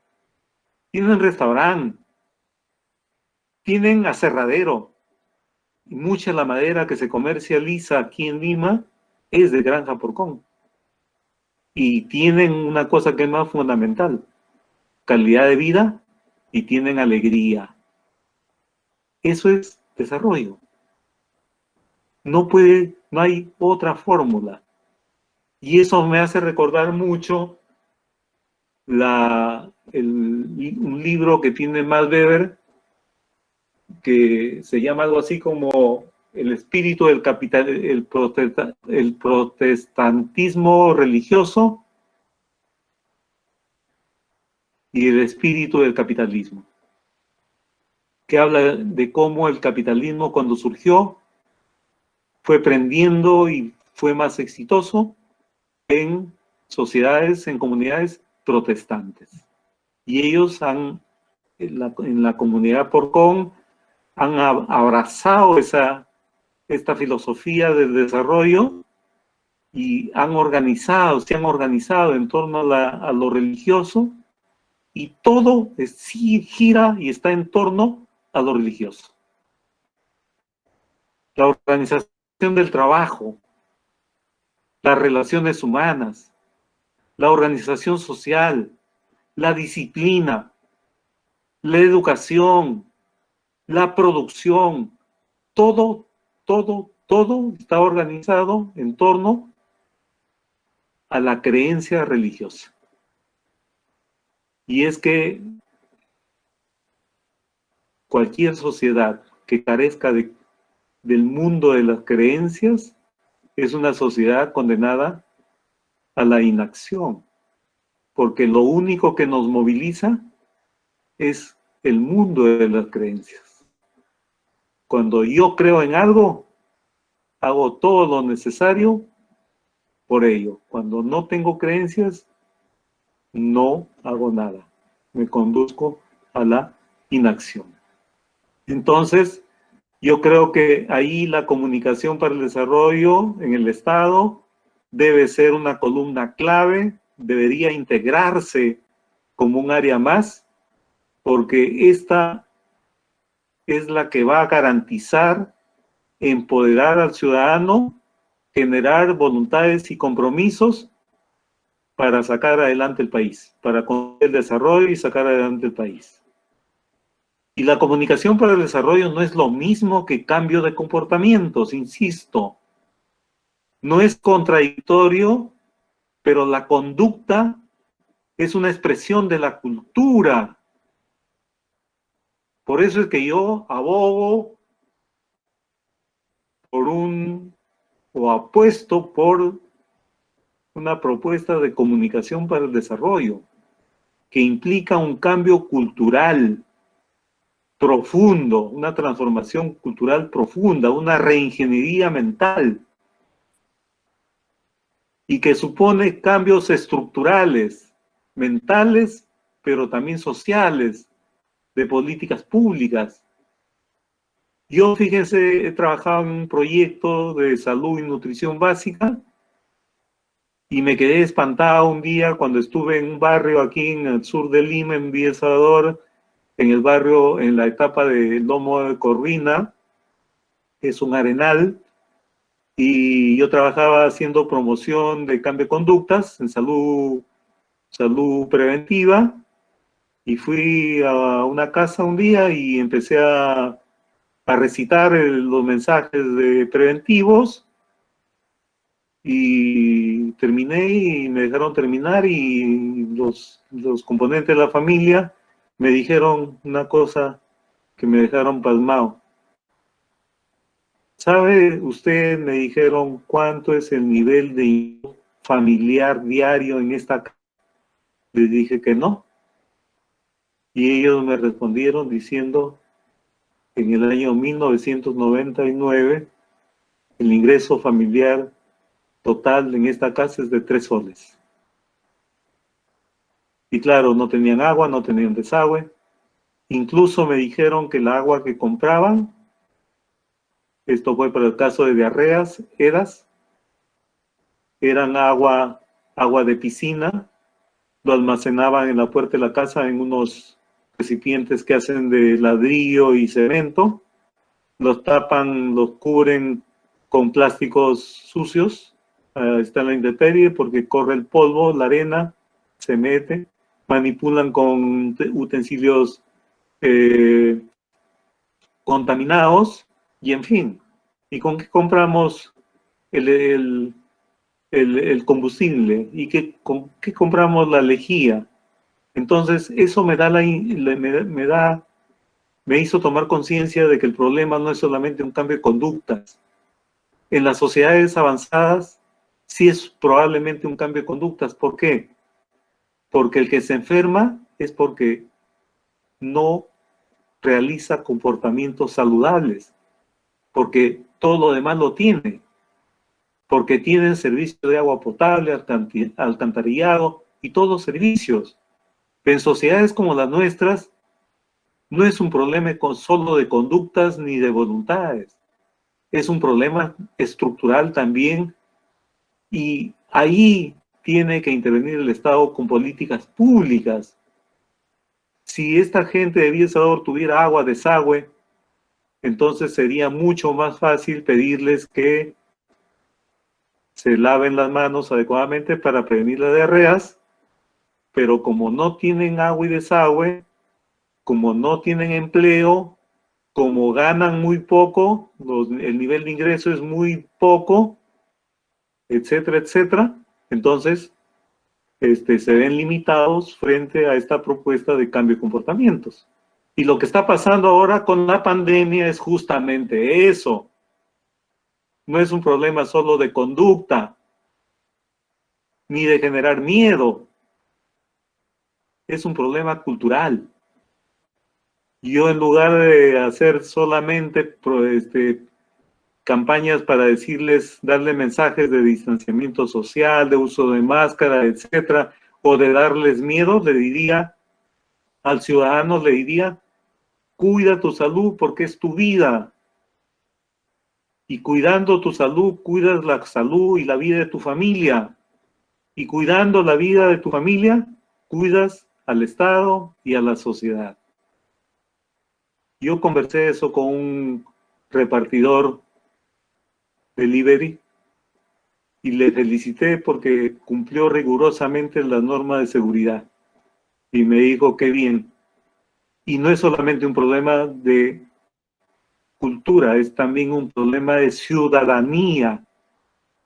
tienen restaurante, tienen aserradero. Y mucha de la madera que se comercializa aquí en Lima es de Granja Porcón. Y tienen una cosa que es más fundamental: calidad de vida, y tienen alegría. Eso es desarrollo. No hay otra fórmula. Y eso me hace recordar mucho un libro que tiene Max Weber, que se llama algo así como El espíritu del capital, el protestantismo religioso y el espíritu del capitalismo, que habla de cómo el capitalismo, cuando surgió, fue prendiendo y fue más exitoso en sociedades, en comunidades protestantes. Y ellos en la comunidad Porcón han abrazado esta filosofía del desarrollo y se han organizado en torno a lo religioso, y todo gira y está en torno a lo religioso. La organización del trabajo, las relaciones humanas, la organización social, la disciplina, la educación, la producción, todo está organizado en torno a la creencia religiosa. Y es que cualquier sociedad que carezca del mundo de las creencias es una sociedad condenada a la inacción, porque lo único que nos moviliza es el mundo de las creencias. Cuando yo creo en algo, hago todo lo necesario por ello. Cuando no tengo creencias, no hago nada. Me conduzco a la inacción. Entonces, yo creo que ahí la comunicación para el desarrollo en el Estado debe ser una columna clave, debería integrarse como un área más, porque esta es la que va a garantizar empoderar al ciudadano, generar voluntades y compromisos para sacar adelante el país, para conseguir el desarrollo y sacar adelante el país. Y la comunicación para el desarrollo no es lo mismo que cambio de comportamientos, insisto. No es contradictorio, pero la conducta es una expresión de la cultura. Por eso es que yo abogo o apuesto por una propuesta de comunicación para el desarrollo, que implica un cambio cultural, profundo, una transformación cultural profunda, una reingeniería mental, y que supone cambios estructurales, mentales, pero también sociales, de políticas públicas. Yo, fíjense, he trabajado en un proyecto de salud y nutrición básica y me quedé espantado un día cuando estuve en un barrio aquí en el sur de Lima, en Villa El Salvador, en el barrio, en la etapa de Lomo de Corvina, que es un arenal, y yo trabajaba haciendo promoción de cambio de conductas en salud preventiva, y fui a una casa un día y empecé a recitar los mensajes preventivos, y terminé y me dejaron terminar, y los componentes de la familia me dijeron una cosa que me dejaron pasmado. ¿Sabe usted? Me dijeron, ¿cuánto es el nivel de familiar diario en esta casa? Les dije que no. Y ellos me respondieron diciendo que en el año 1999 el ingreso familiar total en esta casa es de 3 soles. Y claro, no tenían agua, no tenían desagüe. Incluso me dijeron que el agua que compraban, esto fue para el caso de diarreas, eran agua de piscina, lo almacenaban en la puerta de la casa en unos recipientes que hacen de ladrillo y cemento, los tapan, los cubren con plásticos sucios, está en la intemperie porque corre el polvo, la arena, se mete, manipulan con utensilios contaminados, y en fin. ¿Y con qué compramos el combustible? ¿Y con qué compramos la lejía? Entonces, eso me hizo tomar conciencia de que el problema no es solamente un cambio de conductas. En las sociedades avanzadas, sí es probablemente un cambio de conductas. ¿Por qué? Porque el que se enferma es porque no realiza comportamientos saludables, porque todo lo demás lo tiene, porque tiene servicio de agua potable, alcantarillado y todos los servicios. En sociedades como las nuestras, no es un problema solo de conductas ni de voluntades, es un problema estructural también, y ahí tiene que intervenir el Estado con políticas públicas. Si esta gente de Villa El Salvador tuviera agua, desagüe, entonces sería mucho más fácil pedirles que se laven las manos adecuadamente para prevenir las diarreas, pero como no tienen agua y desagüe, como no tienen empleo, como ganan muy poco, el nivel de ingreso es muy poco, etcétera, etcétera, entonces se ven limitados frente a esta propuesta de cambio de comportamientos. Y lo que está pasando ahora con la pandemia es justamente eso. No es un problema solo de conducta, ni de generar miedo. Es un problema cultural. Yo, en lugar de hacer solamente campañas para darle mensajes de distanciamiento social, de uso de máscara, etcétera, o de darles miedo, al ciudadano le diría, cuida tu salud porque es tu vida. Y cuidando tu salud, cuidas la salud y la vida de tu familia. Y cuidando la vida de tu familia, cuidas al Estado y a la sociedad. Yo conversé eso con un repartidor delivery y le felicité porque cumplió rigurosamente las normas de seguridad. Y me dijo, qué bien. Y no es solamente un problema de cultura, es también un problema de ciudadanía,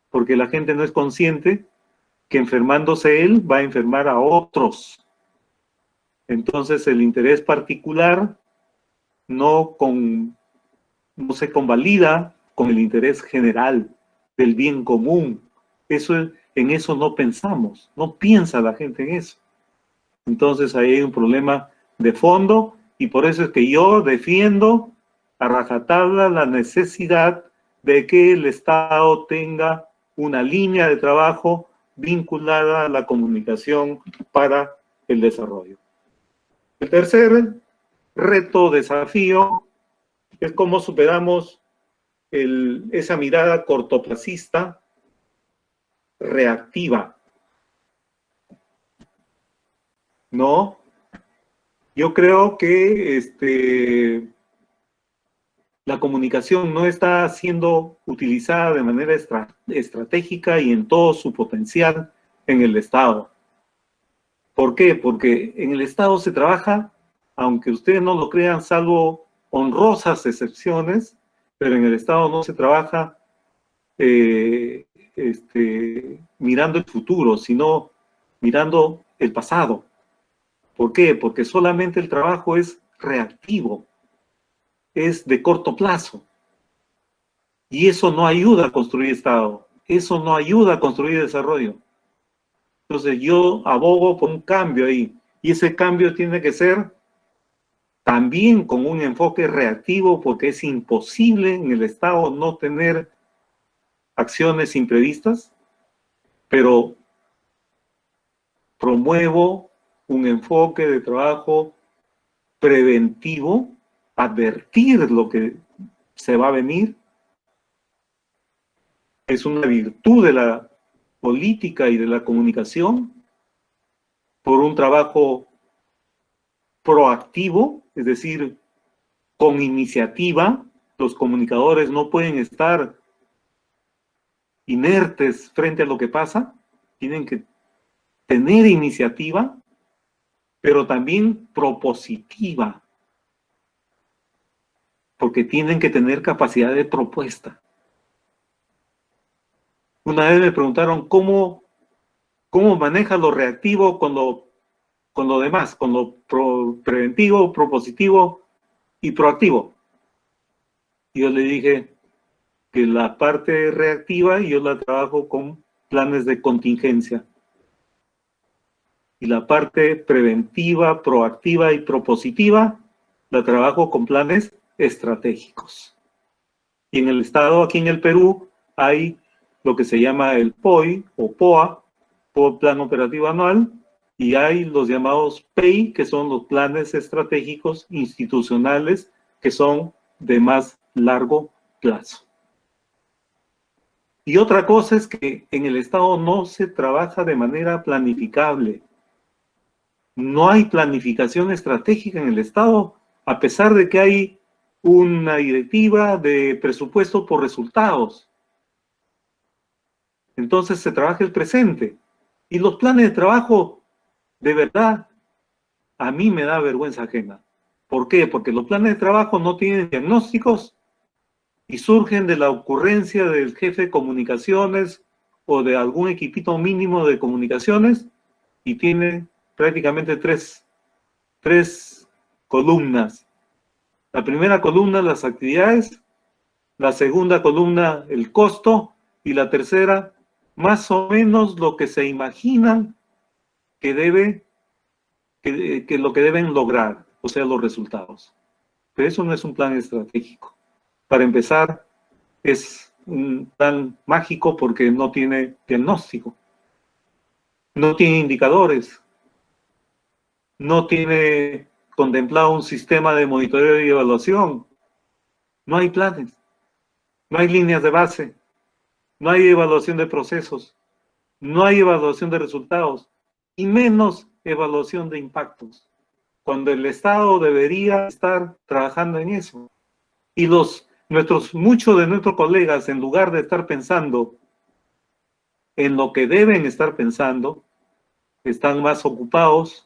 porque la gente no es consciente que enfermándose él va a enfermar a otros. Entonces el interés particular no se convalida con el interés general del bien común. En eso no pensamos, no piensa la gente en eso. Entonces ahí hay un problema de fondo Y por eso es que yo defiendo a rajatabla la necesidad de que el Estado tenga una línea de trabajo vinculada a la comunicación para el desarrollo. El tercer reto, desafío, es cómo superamos esa mirada cortoplacista, reactiva. ¿No? Yo creo que la comunicación no está siendo utilizada de manera estratégica y en todo su potencial en el Estado. ¿Por qué? Porque en el Estado se trabaja, aunque ustedes no lo crean, salvo honrosas excepciones, pero en el Estado no se trabaja mirando el futuro, sino mirando el pasado. ¿Por qué? Porque solamente el trabajo es reactivo, es de corto plazo. Y eso no ayuda a construir Estado, eso no ayuda a construir desarrollo. Entonces yo abogo por un cambio ahí, y ese cambio tiene que ser también con un enfoque reactivo, porque es imposible en el Estado no tener acciones imprevistas, pero promuevo un enfoque de trabajo preventivo, advertir lo que se va a venir. Es una virtud de la política y de la comunicación, por un trabajo proactivo, es decir, con iniciativa. Los comunicadores no pueden estar inertes frente a lo que pasa, tienen que tener iniciativa, pero también propositiva, porque tienen que tener capacidad de propuesta. Una vez me preguntaron cómo maneja lo reactivo con lo demás, con lo preventivo, propositivo y proactivo. Y yo le dije que la parte reactiva yo la trabajo con planes de contingencia. Y la parte preventiva, proactiva y propositiva la trabajo con planes estratégicos. Y en el Estado, aquí en el Perú, hay lo que se llama el POI o POA, Plan Operativo Anual, y hay los llamados PEI, que son los planes estratégicos institucionales, que son de más largo plazo. Y otra cosa es que en el Estado no se trabaja de manera planificable. No hay planificación estratégica en el Estado, a pesar de que hay una directiva de presupuesto por resultados. Entonces se trabaja el presente. Y los planes de trabajo, de verdad, a mí me da vergüenza ajena. ¿Por qué? Porque los planes de trabajo no tienen diagnósticos y surgen de la ocurrencia del jefe de comunicaciones o de algún equipito mínimo de comunicaciones y tienen prácticamente tres columnas. La primera columna, las actividades, la segunda columna, el costo, y la tercera, más o menos lo que se imaginan que lo que deben lograr, o sea, los resultados. Pero eso no es un plan estratégico. Para empezar, es un plan mágico porque no tiene diagnóstico, no tiene indicadores, no tiene contemplado un sistema de monitoreo y evaluación, no hay planes, no hay líneas de base, no hay evaluación de procesos, no hay evaluación de resultados, y menos evaluación de impactos, cuando el Estado debería estar trabajando en eso. Y muchos de nuestros colegas, en lugar de estar pensando en lo que deben estar pensando, están más ocupados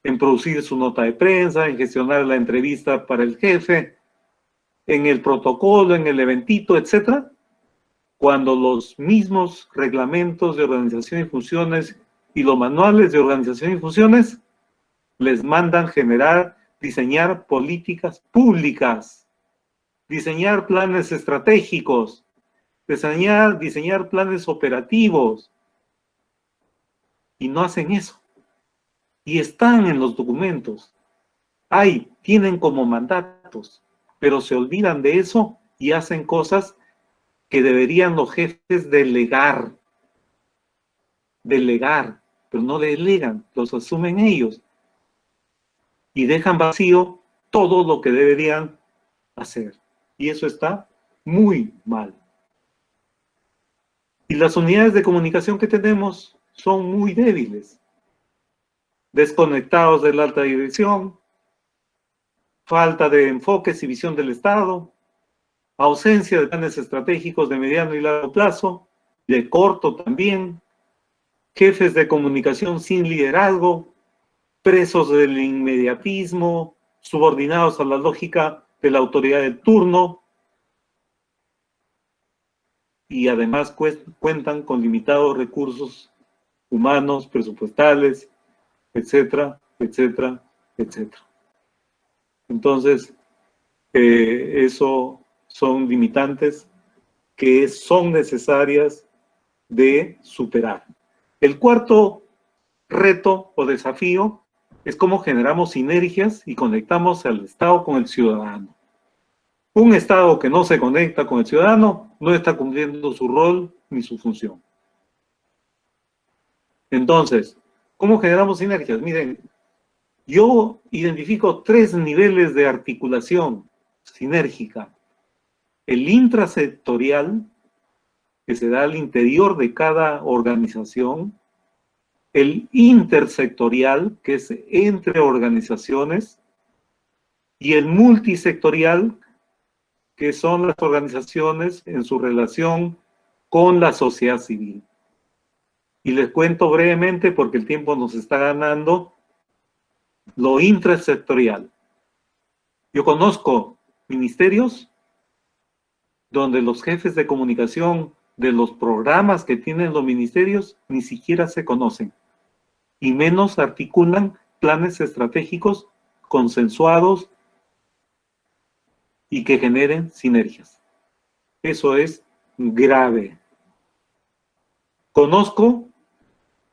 en producir su nota de prensa, en gestionar la entrevista para el jefe, en el protocolo, en el eventito, etc., cuando los mismos reglamentos de organización y funciones y los manuales de organización y funciones les mandan diseñar políticas públicas, diseñar planes estratégicos, diseñar planes operativos, y no hacen eso. Y están en los documentos. tienen como mandatos, pero se olvidan de eso y hacen cosas que deberían los jefes delegar, pero no delegan, los asumen ellos y dejan vacío todo lo que deberían hacer. Y eso está muy mal. Y las unidades de comunicación que tenemos son muy débiles, desconectados de la alta dirección, falta de enfoques y visión del Estado, ausencia de planes estratégicos de mediano y largo plazo, de corto también, jefes de comunicación sin liderazgo, presos del inmediatismo, subordinados a la lógica de la autoridad del turno, y además cuentan con limitados recursos humanos, presupuestales, etcétera, etcétera, etcétera. Entonces, eso son limitantes que son necesarias de superar. El cuarto reto o desafío es cómo generamos sinergias y conectamos al Estado con el ciudadano. Un Estado que no se conecta con el ciudadano no está cumpliendo su rol ni su función. Entonces, ¿cómo generamos sinergias? Miren, yo identifico 3 niveles de articulación sinérgica. El intrasectorial, que se da al interior de cada organización. El intersectorial, que es entre organizaciones. Y el multisectorial, que son las organizaciones en su relación con la sociedad civil. Y les cuento brevemente, porque el tiempo nos está ganando, lo intrasectorial. Yo conozco ministerios donde los jefes de comunicación de los programas que tienen los ministerios ni siquiera se conocen, y menos articulan planes estratégicos consensuados y que generen sinergias. Eso es grave. Conozco,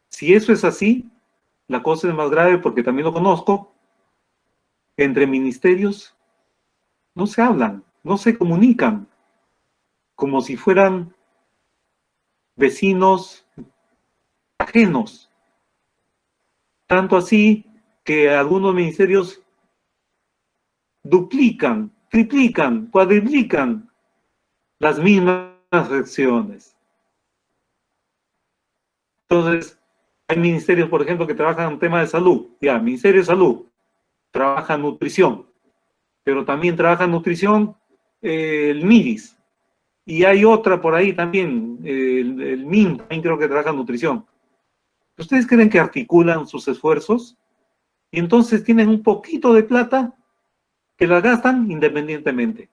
si eso es así, la cosa es más grave porque también lo conozco, entre ministerios no se hablan, no se comunican, como si fueran vecinos ajenos. Tanto así que algunos ministerios duplican, triplican, cuadriplican las mismas acciones. Entonces, hay ministerios, por ejemplo, que trabajan en temas de salud. Ya, Ministerio de Salud trabaja nutrición, pero también trabaja nutrición el MIDIS. Y hay otra por ahí también, el MIN, también creo que trabaja nutrición. ¿Ustedes creen que articulan sus esfuerzos? Y entonces tienen un poquito de plata que la gastan independientemente.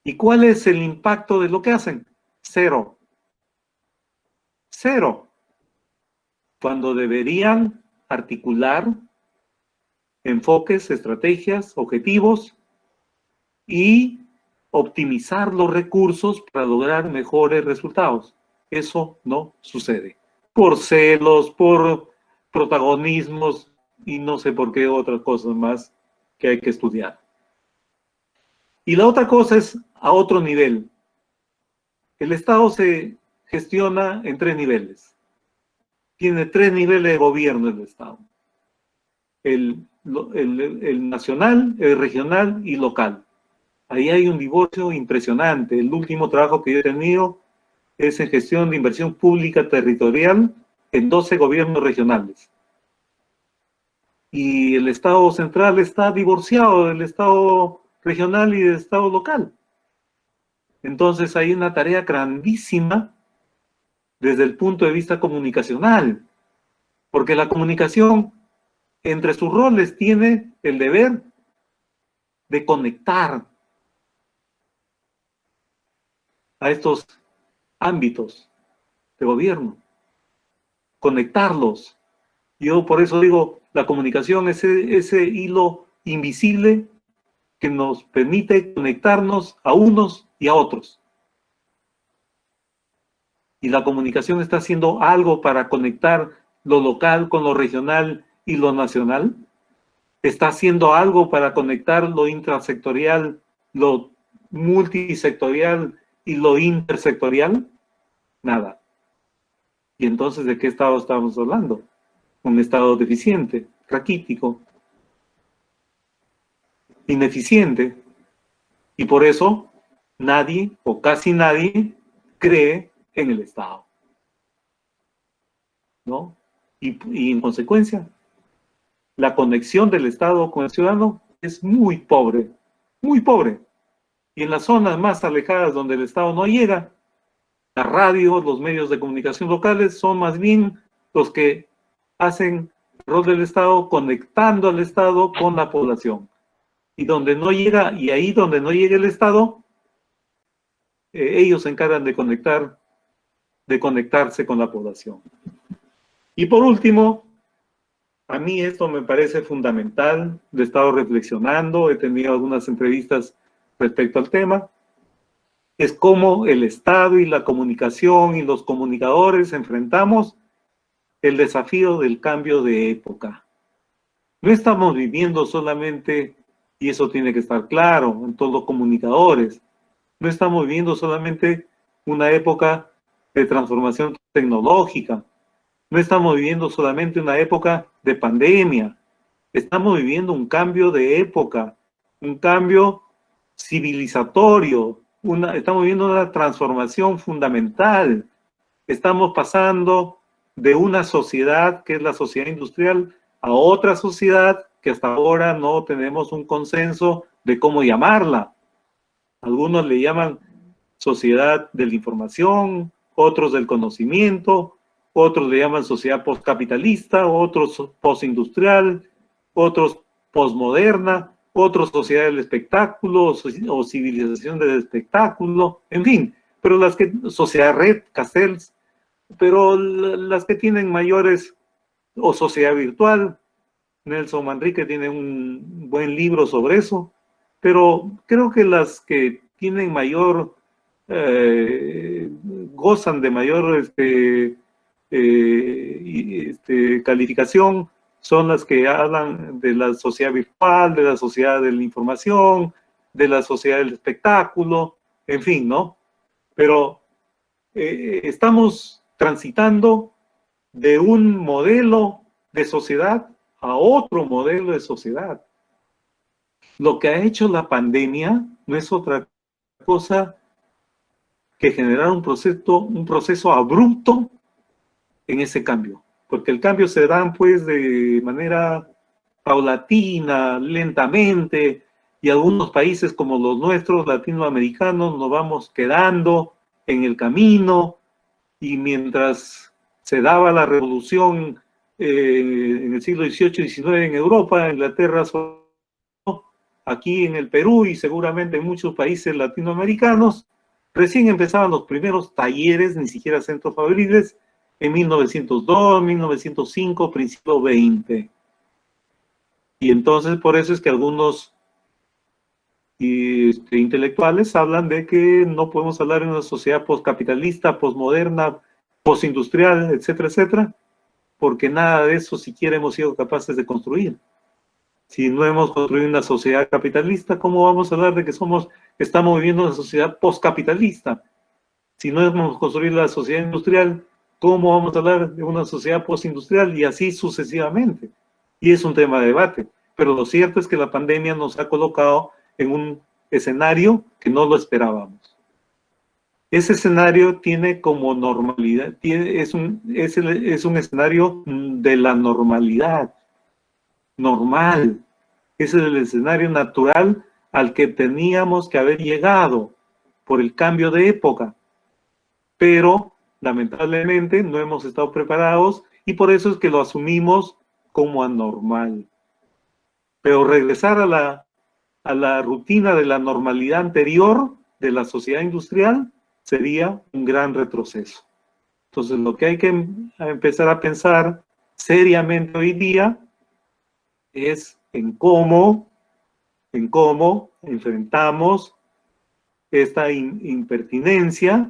¿Y cuál es el impacto de lo que hacen? Cero. Cero. Cuando deberían articular enfoques, estrategias, objetivos y optimizar los recursos para lograr mejores resultados. Eso no sucede. Por celos, por protagonismos y no sé por qué otras cosas más que hay que estudiar. Y la otra cosa es a otro nivel. El Estado se gestiona en 3 niveles. Tiene 3 niveles de gobierno el Estado. El nacional, el regional y local. Ahí hay un divorcio impresionante. El último trabajo que yo he tenido es en gestión de inversión pública territorial en 12 gobiernos regionales. Y el Estado central está divorciado del Estado regional y del Estado local. Entonces hay una tarea grandísima desde el punto de vista comunicacional, porque la comunicación entre sus roles tiene el deber de conectar a estos ámbitos de gobierno, conectarlos. Yo por eso digo, la comunicación es ese hilo invisible que nos permite conectarnos a unos y a otros. Y la comunicación está haciendo algo para conectar lo local con lo regional y lo nacional. ¿Está haciendo algo para conectar lo intrasectorial, lo multisectorial y lo intersectorial? Nada. ¿Y entonces de qué estado estamos hablando? Un estado deficiente, raquítico, ineficiente. Y por eso nadie o casi nadie cree en el Estado, ¿no? Y en consecuencia, la conexión del Estado con el ciudadano es muy pobre, muy pobre. Y en las zonas más alejadas donde el Estado no llega, la radio, los medios de comunicación locales son más bien los que hacen el rol del Estado conectando al Estado con la población. Y donde no llega, y ahí donde no llega el Estado, ellos se encargan de conectarse con la población. Y por último, a mí esto me parece fundamental, lo he estado reflexionando, he tenido algunas entrevistas respecto al tema, es cómo el Estado y la comunicación y los comunicadores enfrentamos el desafío del cambio de época. No estamos viviendo solamente, y eso tiene que estar claro en todos los comunicadores, no estamos viviendo solamente una época de transformación tecnológica, no estamos viviendo solamente una época de pandemia, estamos viviendo un cambio de época, un cambio civilizatorio, estamos viviendo una transformación fundamental. Estamos pasando de una sociedad que es la sociedad industrial a otra sociedad que hasta ahora no tenemos un consenso de cómo llamarla. Algunos le llaman sociedad de la información, otros del conocimiento, otros le llaman sociedad postcapitalista, otros postindustrial, otros posmoderna, otros sociedad del espectáculo o civilización del espectáculo, en fin, pero las que, sociedad red, Castells, pero las que tienen mayores, o sociedad virtual, Nelson Manrique tiene un buen libro sobre eso, pero creo que las que tienen mayor, gozan de mayor calificación, son las que hablan de la sociedad virtual, de la sociedad de la información, de la sociedad del espectáculo, en fin, ¿no? Pero estamos transitando de un modelo de sociedad a otro modelo de sociedad. Lo que ha hecho la pandemia no es otra cosa que generar un proceso abrupto en ese cambio, porque el cambio se da pues de manera paulatina, lentamente, y algunos países como los nuestros, latinoamericanos, nos vamos quedando en el camino, y mientras se daba la revolución en el siglo XVIII y XIX en Europa, Inglaterra, aquí en el Perú y seguramente en muchos países latinoamericanos, recién empezaban los primeros talleres, ni siquiera centros fabriles, en 1902, 1905, principio XX. Y entonces por eso es que algunos intelectuales hablan de que no podemos hablar de una sociedad postcapitalista, postmoderna, postindustrial, etcétera, etcétera, porque nada de eso siquiera hemos sido capaces de construir. Si no hemos construido una sociedad capitalista, ¿cómo vamos a hablar de que estamos viviendo una sociedad postcapitalista? Si no hemos construido la sociedad industrial, ¿cómo vamos a hablar de una sociedad postindustrial? Y así sucesivamente. Y es un tema de debate. Pero lo cierto es que la pandemia nos ha colocado en un escenario que no lo esperábamos. Ese escenario tiene como normalidad, es un escenario de la normalidad, normal. Ese es el escenario natural al que teníamos que haber llegado por el cambio de época. Pero lamentablemente no hemos estado preparados y por eso es que lo asumimos como anormal. Pero regresar a la rutina de la normalidad anterior de la sociedad industrial sería un gran retroceso. Entonces lo que hay que empezar a pensar seriamente hoy día es en cómo enfrentamos esta impertinencia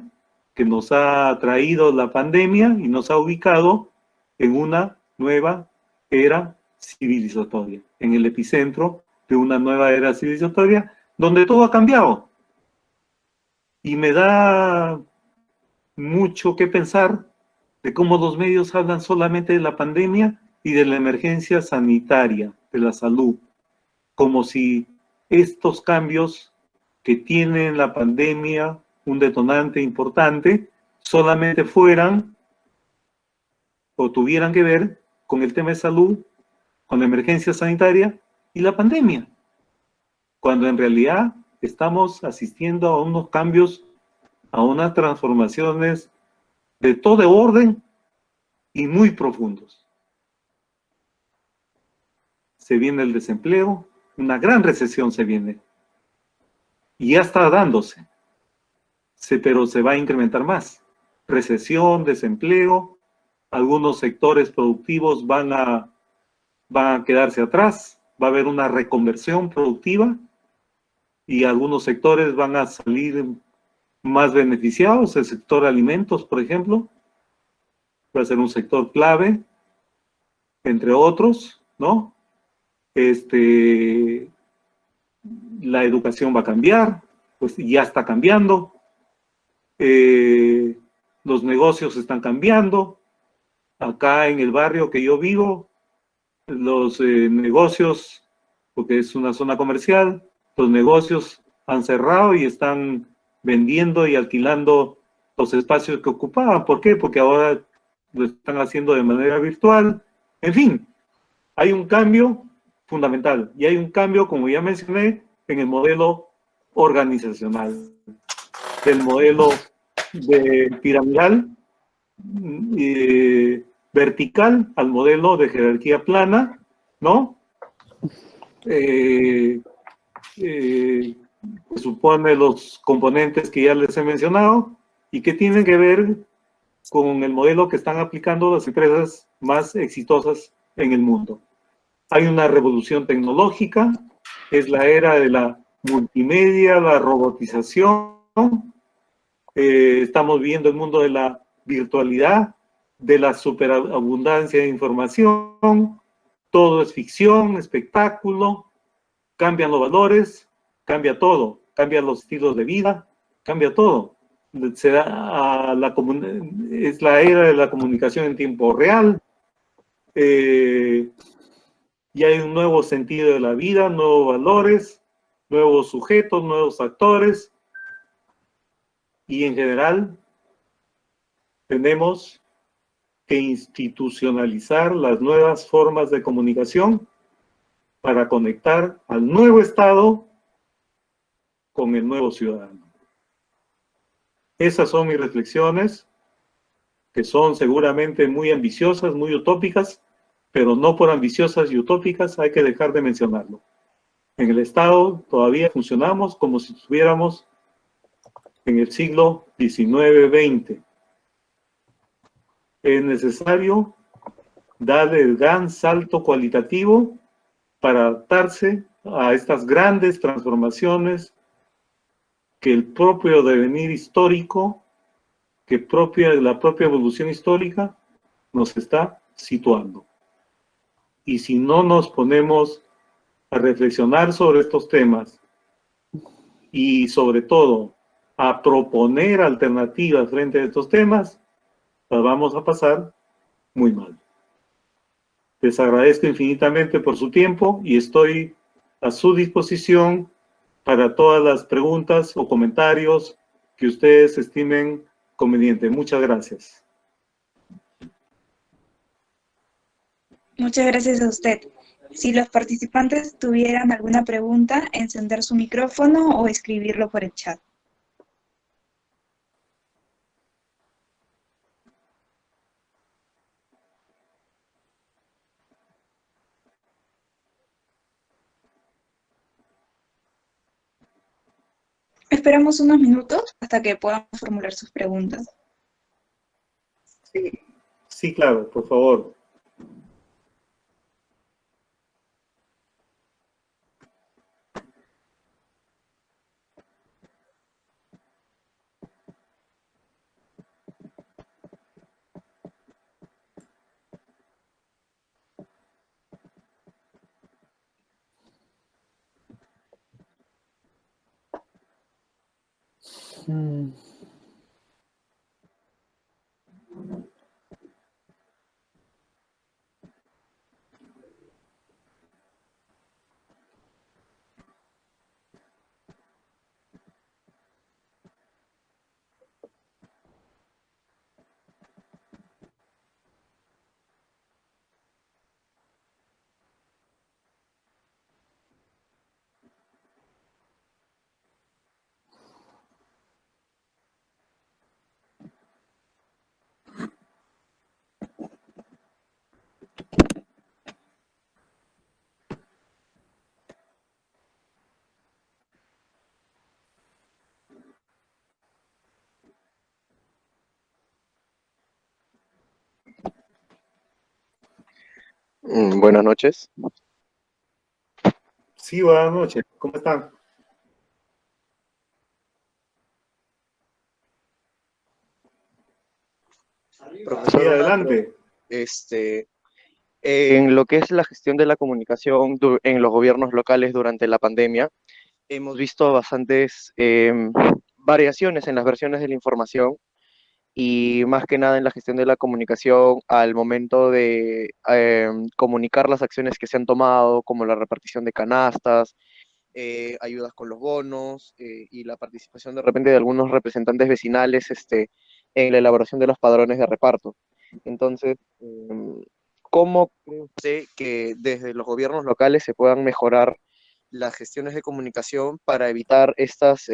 que nos ha traído la pandemia y nos ha ubicado en una nueva era civilizatoria, en el epicentro de una nueva era civilizatoria, donde todo ha cambiado. Y me da mucho que pensar de cómo los medios hablan solamente de la pandemia y de la emergencia sanitaria, de la salud, como si estos cambios que tiene la pandemia un detonante importante solamente fueran o tuvieran que ver con el tema de salud, con la emergencia sanitaria y la pandemia, cuando en realidad estamos asistiendo a unos cambios, a unas transformaciones de todo orden y muy profundos. Se viene el desempleo, una gran recesión se viene, y ya está dándose, pero se va a incrementar más. Recesión, desempleo, algunos sectores productivos van a quedarse atrás, va a haber una reconversión productiva y algunos sectores van a salir más beneficiados. El sector alimentos, por ejemplo, va a ser un sector clave, entre otros, ¿no? La educación va a cambiar, pues ya está cambiando. Los negocios están cambiando. Acá en el barrio que yo vivo, los negocios, porque es una zona comercial, los negocios han cerrado y están vendiendo y alquilando los espacios que ocupaban. ¿Por qué? Porque ahora lo están haciendo de manera virtual. En fin, hay un cambio fundamental y hay un cambio, como ya mencioné, en el modelo organizacional, del modelo piramidal, vertical, al modelo de jerarquía plana, ¿no? Supone los componentes que ya les he mencionado y que tienen que ver con el modelo que están aplicando las empresas más exitosas en el mundo. Hay una revolución tecnológica, es la era de la multimedia, la robotización, estamos viendo el mundo de la virtualidad, de la superabundancia de información, todo es ficción, espectáculo, cambian los valores, cambia todo, cambian los estilos de vida, cambia todo. Es la era de la comunicación en tiempo real, y hay un nuevo sentido de la vida, nuevos valores, nuevos sujetos, nuevos actores, y en general tenemos que institucionalizar las nuevas formas de comunicación para conectar al nuevo Estado con el nuevo ciudadano. Esas son mis reflexiones, que son seguramente muy ambiciosas, muy utópicas, pero no por ambiciosas y utópicas hay que dejar de mencionarlo. En el Estado todavía funcionamos como si estuviéramos en el siglo XIX-XX. Es necesario darle el gran salto cualitativo para adaptarse a estas grandes transformaciones que el propio devenir histórico, que la propia evolución histórica nos está situando. Y si no nos ponemos a reflexionar sobre estos temas y sobre todo a proponer alternativas frente a estos temas, las vamos a pasar muy mal. Les agradezco infinitamente por su tiempo y estoy a su disposición para todas las preguntas o comentarios que ustedes estimen conveniente. Muchas gracias. Muchas gracias a usted. Si los participantes tuvieran alguna pregunta, encender su micrófono o escribirlo por el chat. Esperamos unos minutos hasta que puedan formular sus preguntas. Sí, sí, claro, por favor. Buenas noches. Sí, buenas noches. ¿Cómo están? Profesor, Sí, adelante. En lo que es la gestión de la comunicación en los gobiernos locales durante la pandemia, hemos visto bastantes variaciones en las versiones de la información y más que nada en la gestión de la comunicación al momento de comunicar las acciones que se han tomado, como la repartición de canastas, ayudas con los bonos y la participación de repente de algunos representantes vecinales en la elaboración de los padrones de reparto. Entonces, ¿cómo cree usted que desde los gobiernos locales se puedan mejorar las gestiones de comunicación para evitar estas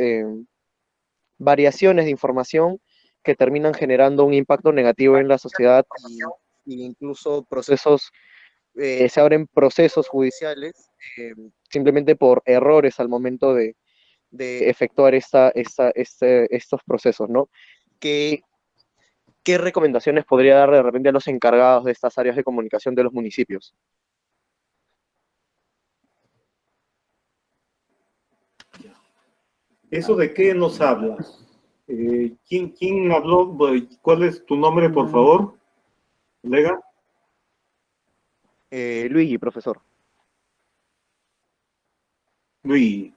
variaciones de información que terminan generando un impacto negativo en la sociedad y incluso procesos, se abren procesos judiciales simplemente por errores al momento de efectuar estos procesos, ¿no? ¿Qué, ¿Qué recomendaciones podría dar de repente a los encargados de estas áreas de comunicación de los municipios? ¿Eso de qué nos habla? ¿Quién habló? ¿Cuál es tu nombre, por favor, colega? Luigi, profesor. Luis,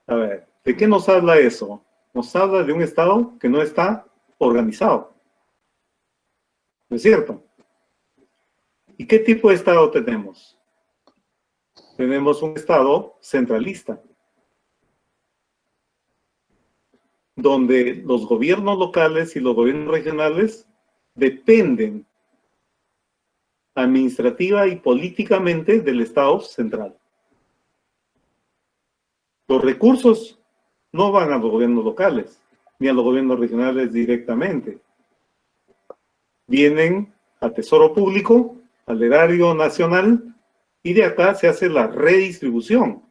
a ver, ¿de qué nos habla eso? Nos habla de un Estado que no está organizado. ¿No es cierto? ¿Y qué tipo de Estado tenemos? Tenemos un Estado centralista, donde los gobiernos locales y los gobiernos regionales dependen administrativa y políticamente del Estado central. Los recursos no van a los gobiernos locales, ni a los gobiernos regionales directamente. Vienen al Tesoro Público, al Erario Nacional, y de acá se hace la redistribución.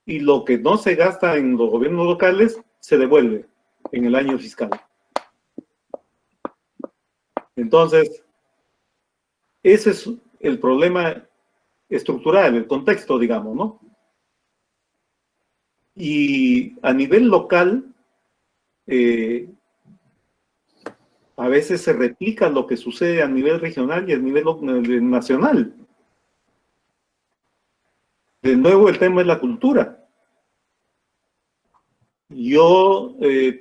Y lo que no se gasta en los gobiernos locales se devuelve en el año fiscal. Entonces, ese es el problema estructural, el contexto, digamos, ¿no? Y a nivel local, a veces se replica lo que sucede a nivel regional y a nivel nacional. De nuevo, el tema es la cultura. Yo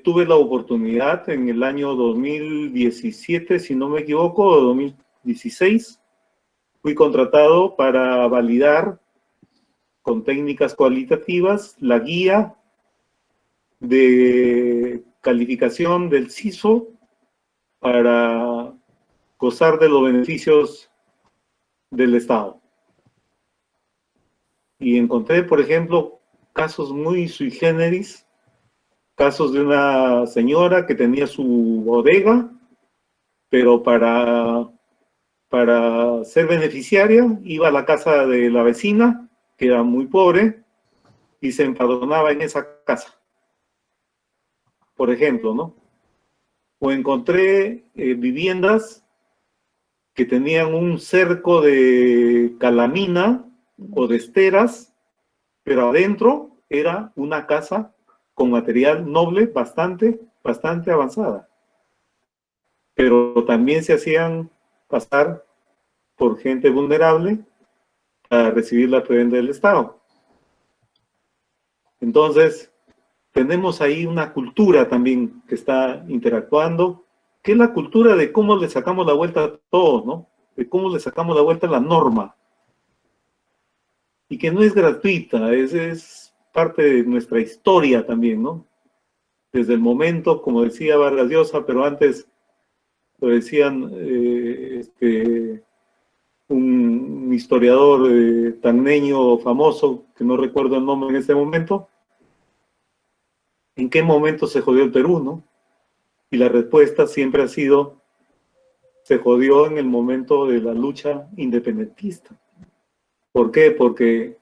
tuve la oportunidad en el año 2017, si no me equivoco, o 2016, fui contratado para validar con técnicas cualitativas la guía de calificación del CISO para gozar de los beneficios del Estado. Y encontré, por ejemplo, casos muy sui generis, casos de una señora que tenía su bodega, pero para ser beneficiaria iba a la casa de la vecina, que era muy pobre, y se empadronaba en esa casa, por ejemplo, ¿no? O encontré viviendas que tenían un cerco de calamina o de esteras, pero adentro era una casa con material noble bastante avanzada. Pero también se hacían pasar por gente vulnerable para recibir la prebenda del Estado. Entonces, tenemos ahí una cultura también que está interactuando, que es la cultura de cómo le sacamos la vuelta a todo, ¿no? De cómo le sacamos la vuelta a la norma. Y que no es gratuita, es parte de nuestra historia también, ¿no? Desde el momento, como decía Vargas Llosa, pero antes lo decían un historiador tagneño famoso, que no recuerdo el nombre en este momento, ¿en qué momento se jodió el Perú, no? Y la respuesta siempre ha sido, se jodió en el momento de la lucha independentista. ¿Por qué? Porque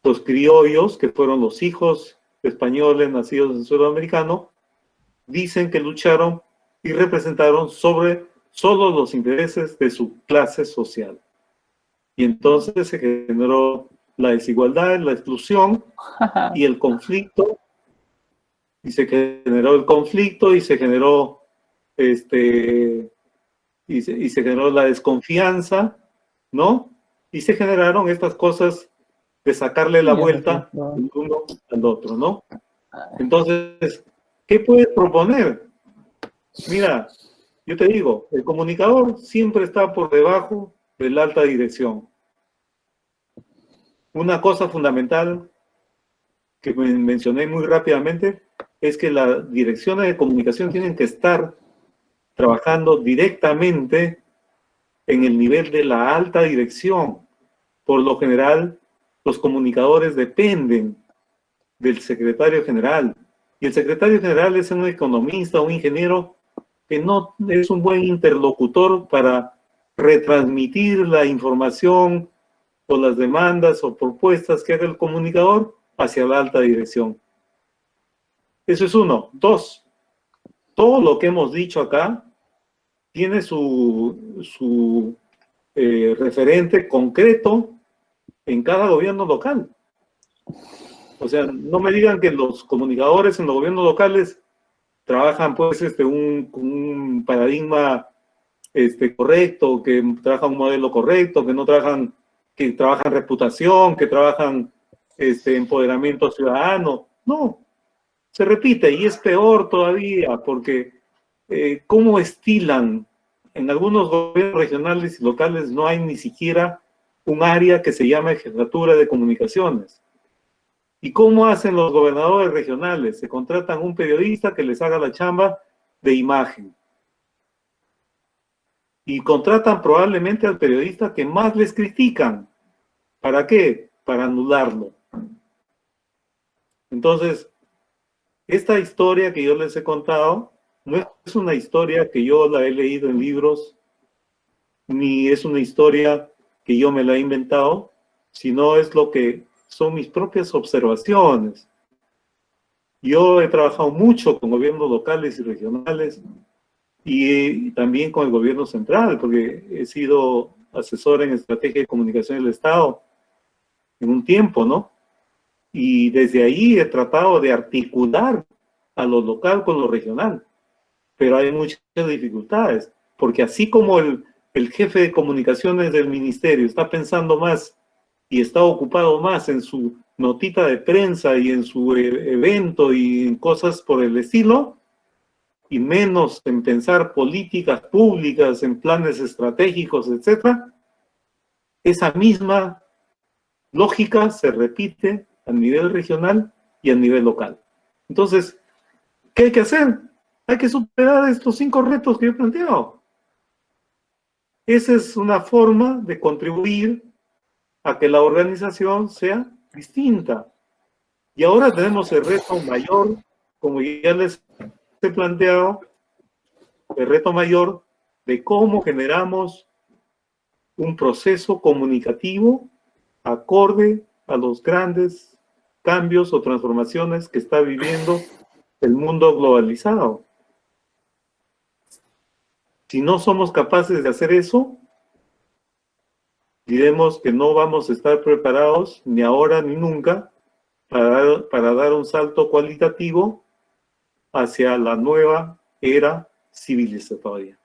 los criollos, que fueron los hijos españoles nacidos en Sudamericano, dicen que lucharon y representaron sobre solo los intereses de su clase social. Y entonces se generó la desigualdad, la exclusión y el conflicto, y se generó el conflicto y se generó y se generó la desconfianza, ¿no? Y se generaron estas cosas de sacarle la vuelta del uno al otro, ¿no? Entonces, ¿qué puedes proponer? Mira, yo te digo, el comunicador siempre está por debajo de la alta dirección. Una cosa fundamental que mencioné muy rápidamente es que las direcciones de comunicación tienen que estar trabajando directamente en el nivel de la alta dirección. Por lo general, los comunicadores dependen del secretario general. Y el secretario general es un economista, un ingeniero, que no es un buen interlocutor para retransmitir la información o las demandas o propuestas que haga el comunicador hacia la alta dirección. Eso es uno. Dos, todo lo que hemos dicho acá tiene su referente concreto en cada gobierno local. O sea, no me digan que los comunicadores en los gobiernos locales trabajan pues un paradigma correcto, que trabajan un modelo correcto, que trabajan reputación, que trabajan empoderamiento ciudadano. No, se repite y es peor todavía porque cómo estilan en algunos gobiernos regionales y locales no hay ni siquiera un área que se llama Jefatura de Comunicaciones. ¿Y cómo hacen los gobernadores regionales? Se contratan un periodista que les haga la chamba de imagen. Y contratan probablemente al periodista que más les critican. ¿Para qué? Para anularlo. Entonces, esta historia que yo les he contado no es una historia que yo la he leído en libros, ni es una historia que yo me la he inventado, sino es lo que son mis propias observaciones. Yo he trabajado mucho con gobiernos locales y regionales y también con el gobierno central, porque he sido asesor en estrategia de comunicación del Estado en un tiempo, ¿no? Y desde ahí he tratado de articular a lo local con lo regional. Pero hay muchas dificultades, porque así como el jefe de comunicaciones del ministerio está pensando más y está ocupado más en su notita de prensa y en su evento y en cosas por el estilo, y menos en pensar políticas públicas, en planes estratégicos, etc., esa misma lógica se repite a nivel regional y a nivel local. Entonces, ¿qué hay que hacer? Hay que superar estos 5 retos que he planteado. Esa es una forma de contribuir a que la organización sea distinta. Y ahora tenemos el reto mayor, como ya les he planteado, el reto mayor de cómo generamos un proceso comunicativo acorde a los grandes cambios o transformaciones que está viviendo el mundo globalizado. Si no somos capaces de hacer eso, diremos que no vamos a estar preparados ni ahora ni nunca para dar un salto cualitativo hacia la nueva era civilizatoria.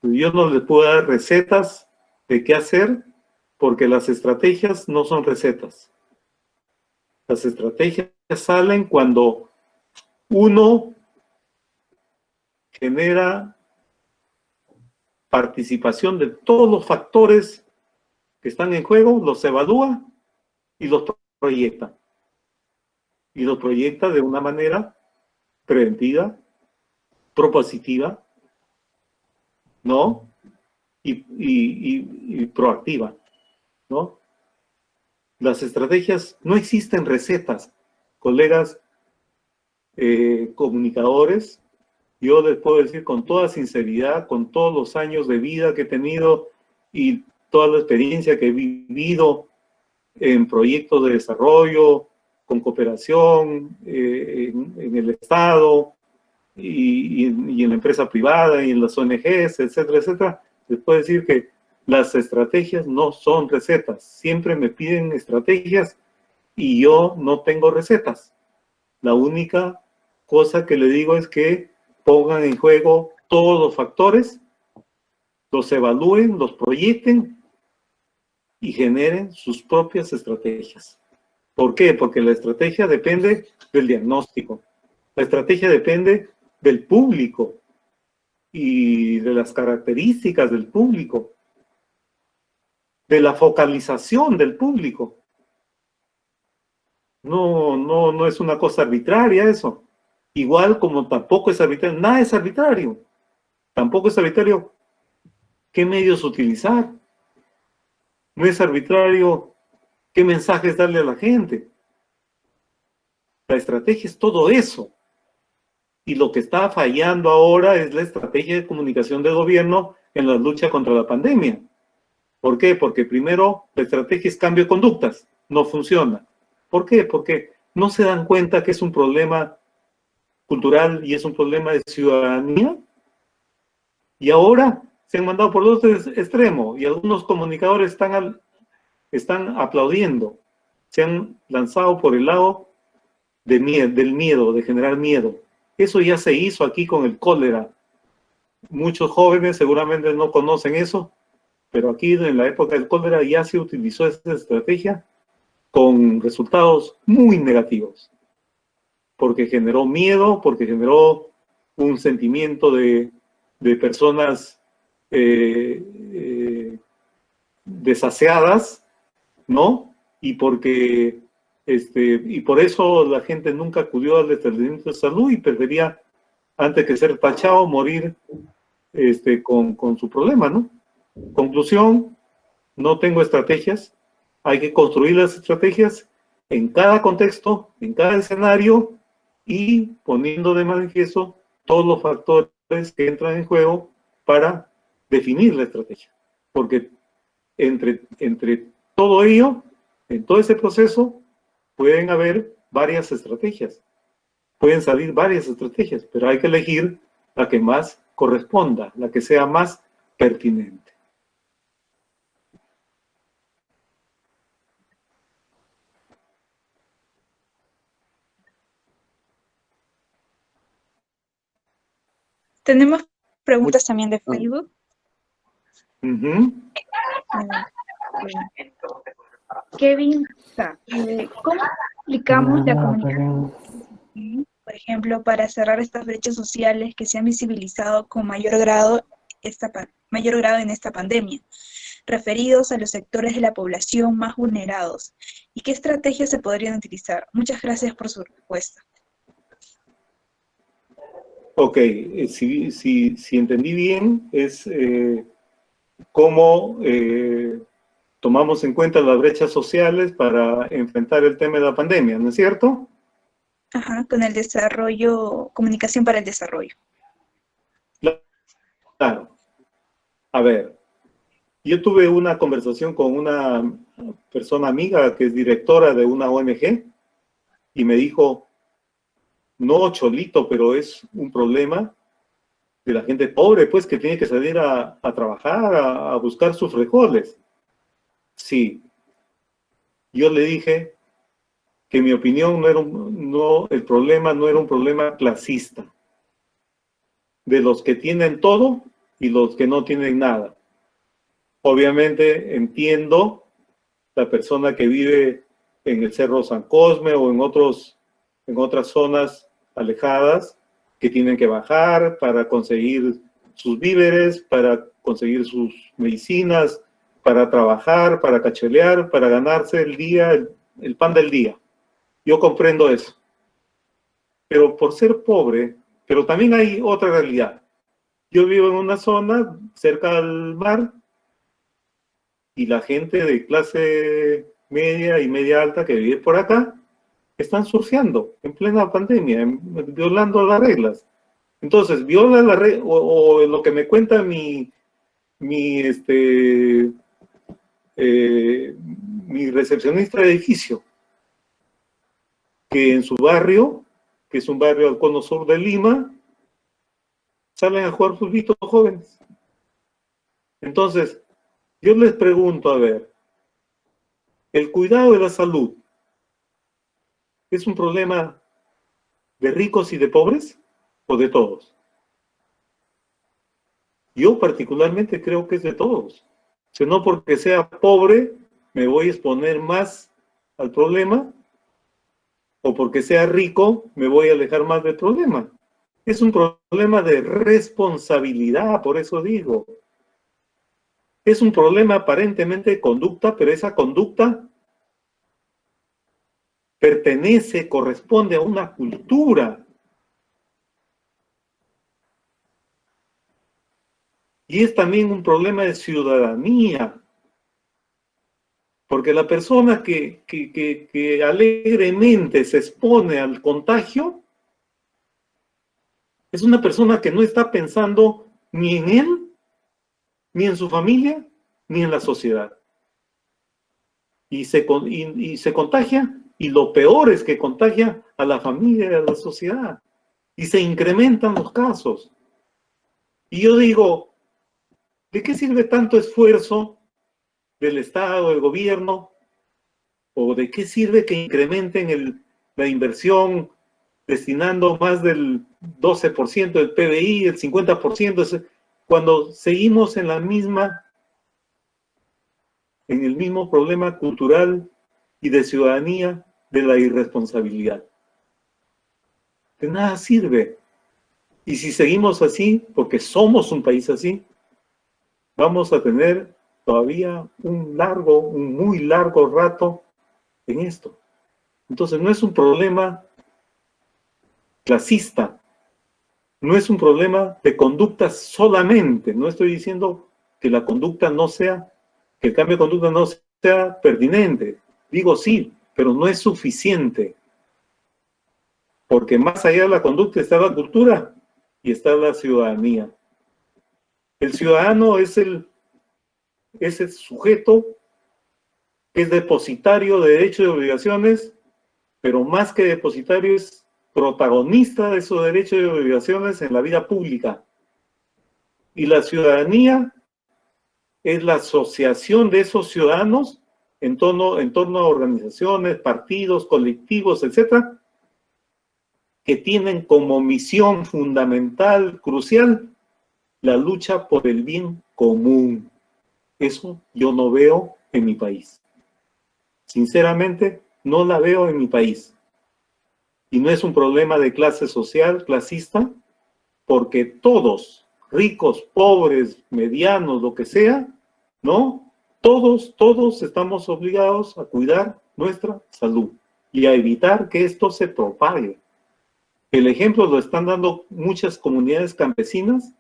Yo no les puedo dar recetas de qué hacer porque las estrategias no son recetas. Las estrategias salen cuando uno genera participación de todos los factores que están en juego, los evalúa y los proyecta. Y los proyecta de una manera preventiva, propositiva, ¿no? Y proactiva, ¿no? Las estrategias, no existen recetas, colegas comunicadores. Yo les puedo decir con toda sinceridad, con todos los años de vida que he tenido y toda la experiencia que he vivido en proyectos de desarrollo, con cooperación, en el Estado y en la empresa privada y en las ONGs, etcétera, etcétera, les puedo decir que las estrategias no son recetas. Siempre me piden estrategias y yo no tengo recetas. La única cosa que le digo es que pongan en juego todos los factores, los evalúen, los proyecten y generen sus propias estrategias. ¿Por qué? Porque la estrategia depende del diagnóstico. La estrategia depende del público y de las características del público, de la focalización del público. No es una cosa arbitraria eso. Igual como tampoco es arbitrario, nada es arbitrario. Tampoco es arbitrario qué medios utilizar. No es arbitrario qué mensajes darle a la gente. La estrategia es todo eso. Y lo que está fallando ahora es la estrategia de comunicación del gobierno en la lucha contra la pandemia. ¿Por qué? Porque primero la estrategia es cambio de conductas. No funciona. ¿Por qué? Porque no se dan cuenta que es un problema cultural y es un problema de ciudadanía. Y ahora se han mandado por el otro extremo y algunos comunicadores están aplaudiendo. Se han lanzado por el lado del miedo, de generar miedo. Eso ya se hizo aquí con el cólera. Muchos jóvenes seguramente no conocen eso, pero aquí en la época del cólera ya se utilizó esa estrategia con resultados muy negativos, porque generó miedo, porque generó un sentimiento de personas desaseadas, ¿no? Y por eso la gente nunca acudió al establecimiento de salud y prefería, antes que ser tachado, morir con su problema, ¿no? Conclusión, no tengo estrategias. Hay que construir las estrategias en cada contexto, en cada escenario y poniendo de manifiesto todos los factores que entran en juego para definir la estrategia. Porque entre todo ello, en todo ese proceso, pueden haber varias estrategias. Pueden salir varias estrategias, pero hay que elegir la que más corresponda, la que sea más pertinente. Tenemos preguntas también de Facebook. Kevin, ¿cómo explicamos la comunicación? Por ejemplo, para cerrar estas brechas sociales que se han visibilizado con mayor grado en esta pandemia, referidos a los sectores de la población más vulnerados. ¿Y qué estrategias se podrían utilizar? Muchas gracias por su respuesta. Ok, si entendí bien, es cómo tomamos en cuenta las brechas sociales para enfrentar el tema de la pandemia, ¿no es cierto? Ajá, con el desarrollo, comunicación para el desarrollo. Claro. A ver, yo tuve una conversación con una persona amiga que es directora de una ONG y me dijo, no, Cholito, pero es un problema de la gente pobre, pues, que tiene que salir a trabajar, a buscar sus frijoles. Sí. Yo le dije que en mi opinión el problema no era un problema clasista, de los que tienen todo y los que no tienen nada. Obviamente entiendo la persona que vive en el Cerro San Cosme o en otras zonas alejadas que tienen que bajar para conseguir sus víveres, para conseguir sus medicinas, para trabajar, para cachelear, para ganarse el día, el pan del día. Yo comprendo eso. Pero por ser pobre, pero también hay otra realidad. Yo vivo en una zona cerca al mar y la gente de clase media y media alta que vive por acá están surfeando en plena pandemia, violando las reglas. Entonces, viola la regla, o lo que me cuenta mi recepcionista de edificio, que en su barrio, que es un barrio al cono sur de Lima, salen a jugar fulbito jóvenes. Entonces, yo les pregunto, a ver, ¿el cuidado de la salud es un problema de ricos y de pobres o de todos? Yo particularmente creo que es de todos. O sea, no porque sea pobre me voy a exponer más al problema, o porque sea rico me voy a alejar más del problema. Es un problema de responsabilidad, por eso digo. Es un problema aparentemente de conducta, pero esa conducta pertenece, corresponde a una cultura. Y es también un problema de ciudadanía. Porque la persona que alegremente se expone al contagio es una persona que no está pensando ni en él, ni en su familia, ni en la sociedad. Y se contagia, y lo peor es que contagia a la familia y a la sociedad. Y se incrementan los casos. Y yo digo, ¿de qué sirve tanto esfuerzo del Estado, del gobierno? ¿O de qué sirve que incrementen la inversión destinando más del 12% del PBI, el 50%, cuando seguimos en el mismo problema cultural y de ciudadanía de la irresponsabilidad? De nada sirve. Y si seguimos así, porque somos un país así, vamos a tener todavía un muy largo rato en esto. Entonces no es un problema clasista, no es un problema de conducta solamente. No estoy diciendo que la conducta no sea, que el cambio de conducta no sea pertinente. Digo sí, pero no es suficiente. Porque más allá de la conducta está la cultura y está la ciudadanía. El ciudadano es el sujeto que es depositario de derechos y obligaciones, pero más que depositario es protagonista de esos derechos y obligaciones en la vida pública. Y la ciudadanía es la asociación de esos ciudadanos en torno a organizaciones, partidos, colectivos, etcétera, que tienen como misión fundamental, crucial, la lucha por el bien común. Eso yo no veo en mi país. Sinceramente, no la veo en mi país. Y no es un problema de clase social, clasista, porque todos, ricos, pobres, medianos, lo que sea, ¿no? Todos estamos obligados a cuidar nuestra salud y a evitar que esto se propague. El ejemplo lo están dando muchas comunidades campesinas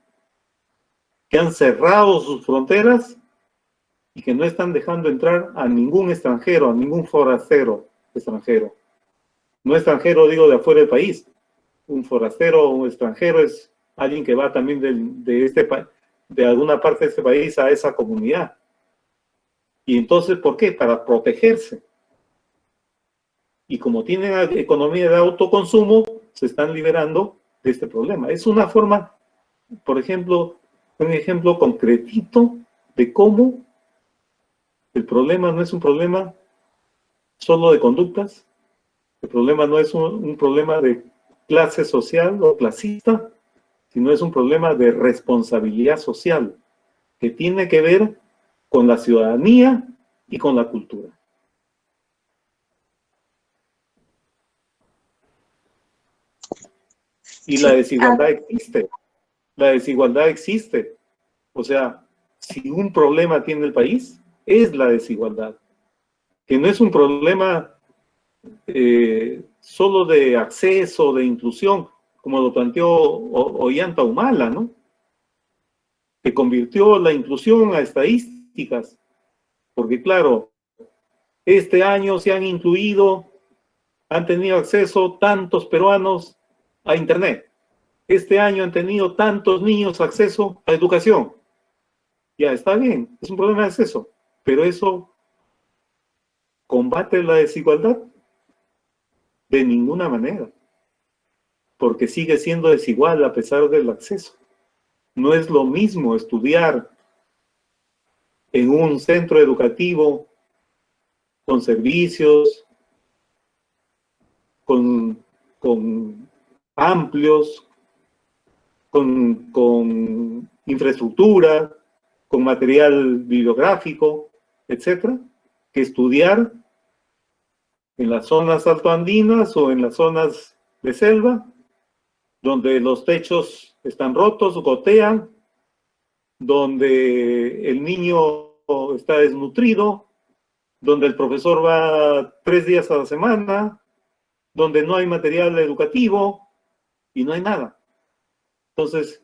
que han cerrado sus fronteras y que no están dejando entrar a ningún extranjero, a ningún forastero extranjero. No extranjero digo de afuera del país. Un forastero o un extranjero es alguien que va también de alguna parte de este país a esa comunidad. Y entonces, ¿por qué? Para protegerse. Y como tienen economía de autoconsumo, se están liberando de este problema. Es una forma, por ejemplo, un ejemplo concretito de cómo el problema no es un problema solo de conductas, el problema no es un problema de clase social o clasista, sino es un problema de responsabilidad social, que tiene que ver con la ciudadanía y con la cultura. Y Sí. la desigualdad existe. La desigualdad existe. O sea, si un problema tiene el país, es la desigualdad. Que no es un problema solo de acceso, de inclusión, como lo planteó Ollanta Humala, ¿no? Que convirtió la inclusión a estadísticas. Porque claro, este año se han incluido, han tenido acceso tantos peruanos a Internet. Este año han tenido tantos niños acceso a educación. Ya, está bien, es un problema de acceso, pero eso combate la desigualdad de ninguna manera, porque sigue siendo desigual a pesar del acceso. No es lo mismo estudiar en un centro educativo con servicios, con amplios, con infraestructura, con material bibliográfico, etcétera, que estudiar en las zonas altoandinas o en las zonas de selva, donde los techos están rotos, gotean, donde el niño está desnutrido, donde el profesor va 3 días a la semana, donde no hay material educativo y no hay nada. Entonces,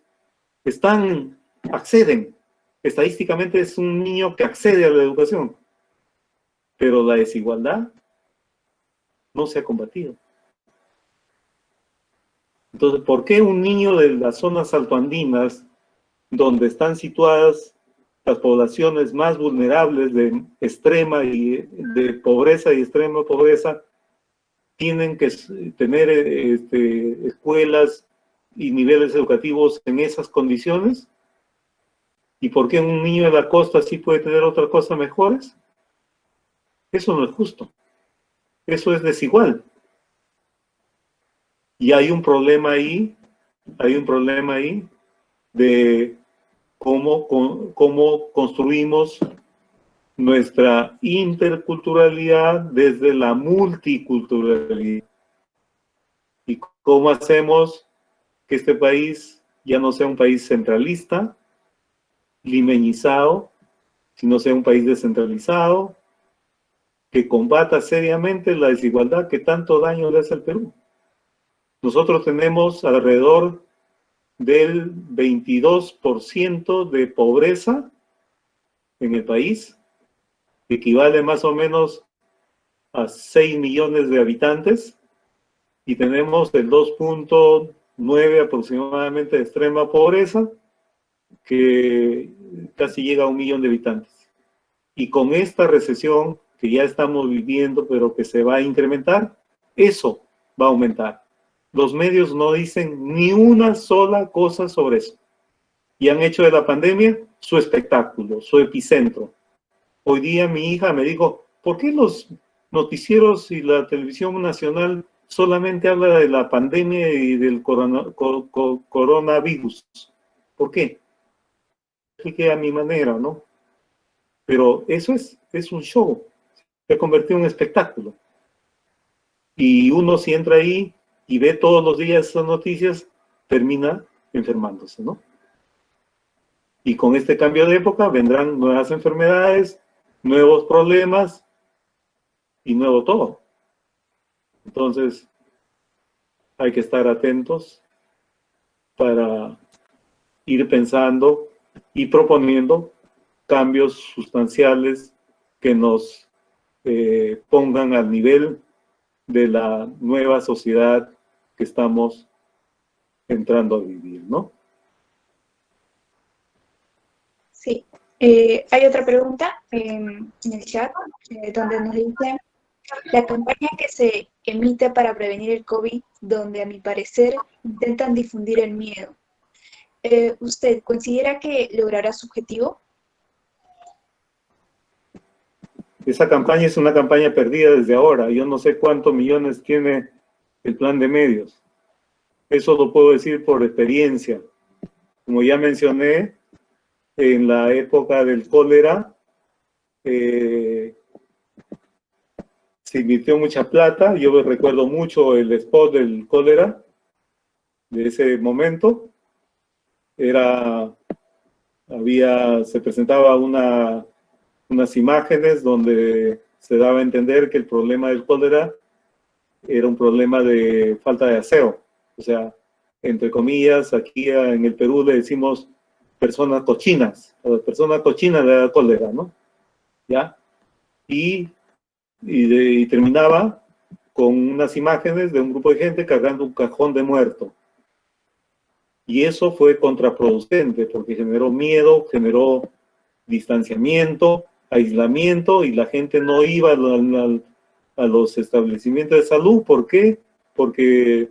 acceden. Estadísticamente es un niño que accede a la educación, pero la desigualdad no se ha combatido. Entonces, ¿por qué un niño de las zonas altoandinas, donde están situadas las poblaciones más vulnerables de extrema y de pobreza y extrema pobreza, tienen que tener escuelas y niveles educativos en esas condiciones? ¿Y por qué un niño de la costa sí puede tener otras cosas mejores? Eso no es justo. Eso es desigual. Y hay un problema ahí de cómo construimos nuestra interculturalidad desde la multiculturalidad. Y cómo hacemos que este país ya no sea un país centralista, limeñizado, sino sea un país descentralizado, que combata seriamente la desigualdad que tanto daño le hace al Perú. Nosotros tenemos alrededor del 22% de pobreza en el país, que equivale más o menos a 6 millones de habitantes, y tenemos el 2.9 aproximadamente de extrema pobreza, que casi llega a 1 millón de habitantes. Y con esta recesión que ya estamos viviendo, pero que se va a incrementar, eso va a aumentar. Los medios no dicen ni una sola cosa sobre eso. Y han hecho de la pandemia su espectáculo, su epicentro. Hoy día mi hija me dijo, ¿por qué los noticieros y la televisión nacional solamente habla de la pandemia y del coronavirus? ¿Por qué? Expliqué a mi manera, ¿no? Pero eso es un show. Se ha convertido en un espectáculo. Y uno si entra ahí y ve todos los días esas noticias, termina enfermándose, ¿no? Y con este cambio de época vendrán nuevas enfermedades, nuevos problemas y nuevo todo. Entonces, hay que estar atentos para ir pensando y proponiendo cambios sustanciales que nos pongan al nivel de la nueva sociedad que estamos entrando a vivir, ¿no? Sí. Hay otra pregunta en el chat donde nos dice: la campaña que se emite para prevenir el COVID, donde a mi parecer intentan difundir el miedo, ¿usted considera que logrará su objetivo? Esa campaña es una campaña perdida desde ahora. Yo no sé cuántos millones tiene el plan de medios. Eso lo puedo decir por experiencia. Como ya mencioné, en la época del cólera, se invirtió mucha plata. Yo recuerdo mucho el spot del cólera, de ese momento se presentaba unas imágenes donde se daba a entender que el problema del cólera era un problema de falta de aseo. O sea, entre comillas, aquí en el Perú le decimos personas cochinas. A las personas cochinas le da cólera, ¿no? ¿Ya? Y terminaba con unas imágenes de un grupo de gente cargando un cajón de muerto. Y eso fue contraproducente porque generó miedo, generó distanciamiento, aislamiento, y la gente no iba a los establecimientos de salud. ¿Por qué? Porque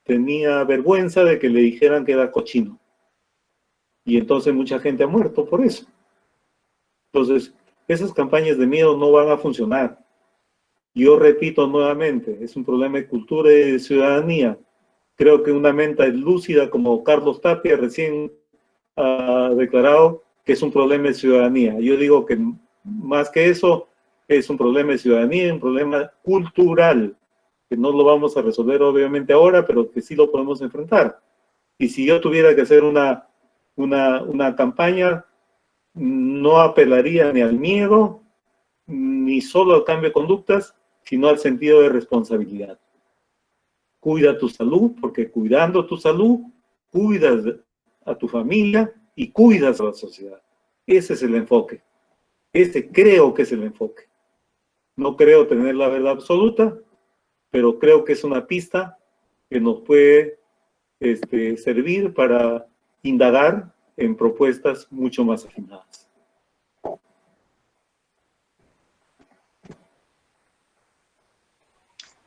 tenía vergüenza de que le dijeran que era cochino. Y entonces mucha gente ha muerto por eso. Entonces, esas campañas de miedo no van a funcionar. Yo repito nuevamente, es un problema de cultura y de ciudadanía. Creo que una mente lúcida como Carlos Tapia recién ha declarado que es un problema de ciudadanía. Yo digo que más que eso, es un problema de ciudadanía, un problema cultural, que no lo vamos a resolver obviamente ahora, pero que sí lo podemos enfrentar. Y si yo tuviera que hacer una campaña, no apelaría ni al miedo, ni solo al cambio de conductas, sino al sentido de responsabilidad. Cuida tu salud, porque cuidando tu salud, cuidas a tu familia y cuidas a la sociedad. Ese es el enfoque. Ese creo que es el enfoque. No creo tener la verdad absoluta, pero creo que es una pista que nos puede servir para indagar en propuestas mucho más afinadas.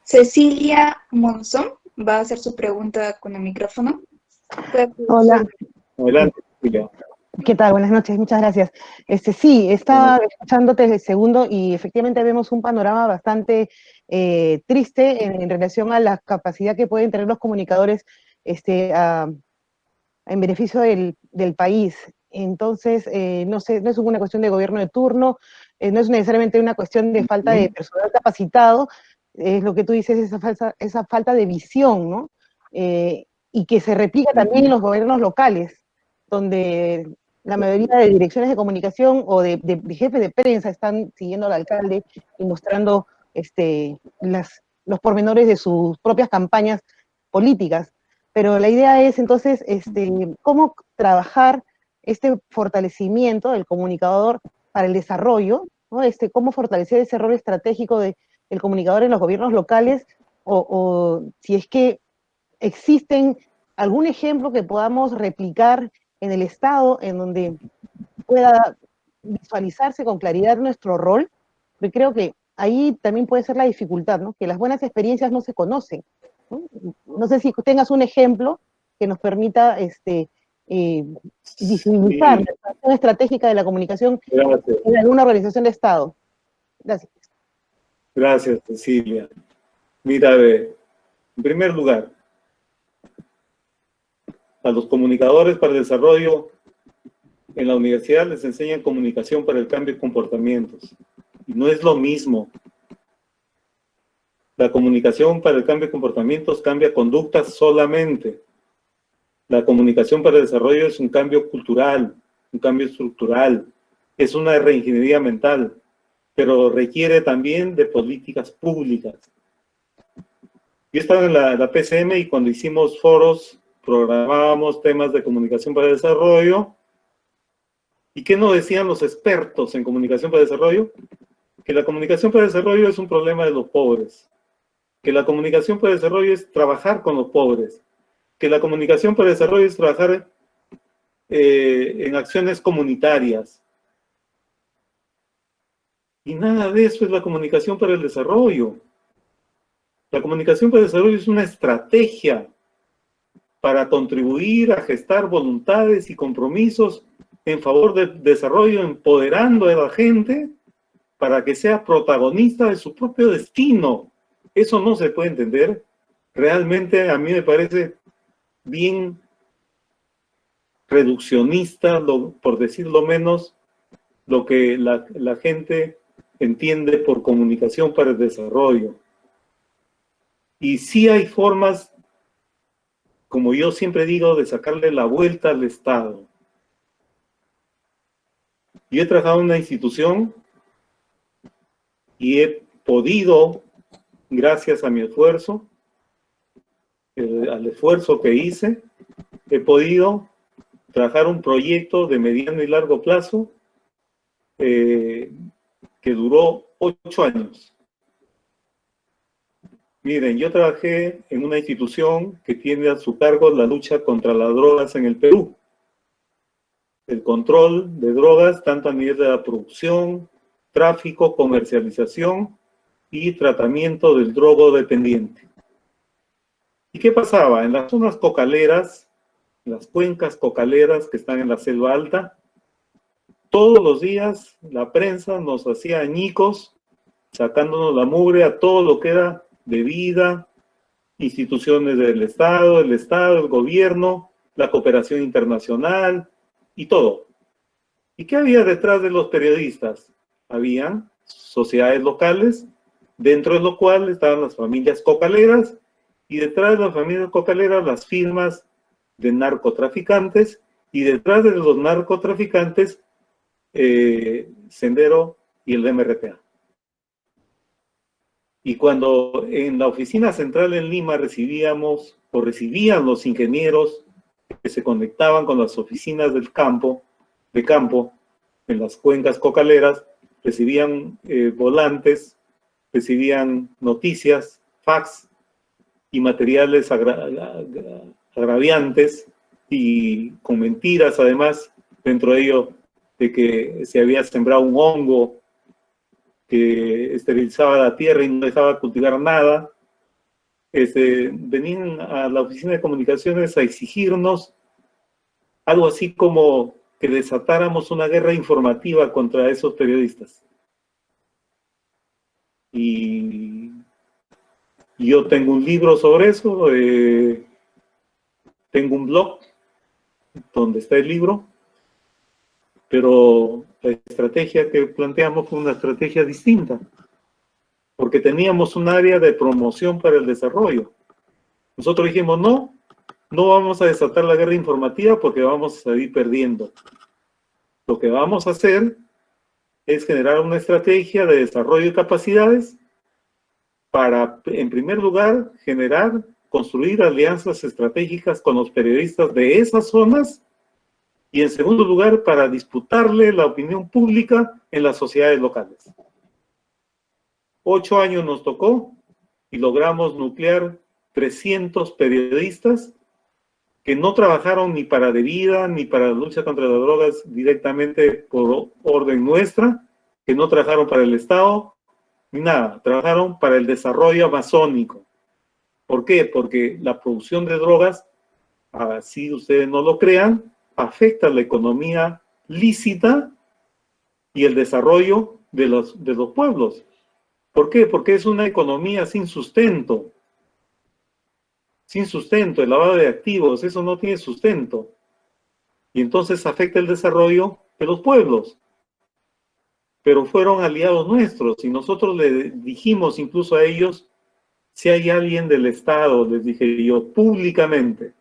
Cecilia Monzón va a hacer su pregunta con el micrófono. Hola. Adelante, Cecilia. ¿Qué tal? Buenas noches, muchas gracias. Sí, estaba escuchándote el segundo y efectivamente vemos un panorama bastante triste en relación a la capacidad que pueden tener los comunicadores en beneficio del país. Entonces, no sé, no es una cuestión de gobierno de turno, no es necesariamente una cuestión de falta de personal capacitado, es lo que tú dices, esa falta de visión, ¿no? Y que se replica también en los gobiernos locales, donde la mayoría de direcciones de comunicación o de jefes de prensa están siguiendo al alcalde y mostrando los pormenores de sus propias campañas políticas. Pero la idea es entonces cómo trabajar este fortalecimiento del comunicador para el desarrollo, ¿no? Cómo fortalecer ese rol estratégico del comunicador en los gobiernos locales, o si es que existen algún ejemplo que podamos replicar en el Estado, en donde pueda visualizarse con claridad nuestro rol, porque creo que ahí también puede ser la dificultad, ¿no? Que las buenas experiencias no se conocen, ¿no? No sé si tengas un ejemplo que nos permita visibilizar la acción estratégica de la comunicación en alguna organización de Estado. Gracias. Gracias, Cecilia. Mira, en primer lugar, a los comunicadores para el desarrollo en la universidad les enseñan comunicación para el cambio de comportamientos. Y no es lo mismo. La comunicación para el cambio de comportamientos cambia conductas solamente. La comunicación para el desarrollo es un cambio cultural, un cambio estructural, es una reingeniería mental, pero requiere también de políticas públicas. Yo estaba en la PCM y cuando hicimos foros, programábamos temas de comunicación para el desarrollo. ¿Y qué nos decían los expertos en comunicación para el desarrollo? Que la comunicación para el desarrollo es un problema de los pobres. Que la comunicación para el desarrollo es trabajar con los pobres. Que la comunicación para el desarrollo es trabajar en acciones comunitarias. Y nada de eso es la comunicación para el desarrollo. La comunicación para el desarrollo es una estrategia para contribuir a gestar voluntades y compromisos en favor del desarrollo, empoderando a la gente para que sea protagonista de su propio destino. Eso no se puede entender. Realmente a mí me parece bien reduccionista, por decirlo menos, lo que la gente entiende por comunicación para el desarrollo. Y sí hay formas como yo siempre digo, de sacarle la vuelta al Estado. Yo he trabajado en una institución y he podido, gracias a mi esfuerzo, al esfuerzo que hice, he podido trabajar un proyecto de mediano y largo plazo que duró 8 años. Miren, yo trabajé en una institución que tiene a su cargo la lucha contra las drogas en el Perú. El control de drogas, tanto a nivel de la producción, tráfico, comercialización y tratamiento del drogodependiente. ¿Y qué pasaba? En las zonas cocaleras, las cuencas cocaleras que están en la selva alta, todos los días la prensa nos hacía añicos, sacándonos la mugre a todo lo que era bebida, instituciones del Estado, el gobierno, la cooperación internacional y todo. ¿Y qué había detrás de los periodistas? Habían sociedades locales, dentro de lo cual estaban las familias cocaleras, y detrás de las familias cocaleras las firmas de narcotraficantes, y detrás de los narcotraficantes Sendero y el MRTA. Y cuando en la oficina central en Lima recibían los ingenieros que se conectaban con las oficinas de campo, en las cuencas cocaleras, recibían volantes, recibían noticias, fax y materiales agraviantes y con mentiras además, dentro de ello de que se había sembrado un hongo que esterilizaba la tierra y no dejaba cultivar nada. Venían a la oficina de comunicaciones a exigirnos algo así como que desatáramos una guerra informativa contra esos periodistas. Y yo tengo un libro sobre eso, tengo un blog donde está el libro, pero la estrategia que planteamos fue una estrategia distinta, porque teníamos un área de promoción para el desarrollo. Nosotros dijimos, no vamos a desatar la guerra informativa porque vamos a salir perdiendo. Lo que vamos a hacer es generar una estrategia de desarrollo de capacidades para, en primer lugar, construir alianzas estratégicas con los periodistas de esas zonas, y en segundo lugar, para disputarle la opinión pública en las sociedades locales. 8 años nos tocó y logramos nuclear 300 periodistas que no trabajaron ni para DEVIDA, ni para la lucha contra las drogas directamente por orden nuestra, que no trabajaron para el Estado, ni nada, trabajaron para el desarrollo amazónico. ¿Por qué? Porque la producción de drogas, así ustedes no lo crean, afecta la economía lícita y el desarrollo de los pueblos. ¿Por qué? Porque es una economía sin sustento. Sin sustento, el lavado de activos, eso no tiene sustento. Y entonces afecta el desarrollo de los pueblos. Pero fueron aliados nuestros y nosotros le dijimos incluso a ellos, si hay alguien del Estado, les dije yo públicamente,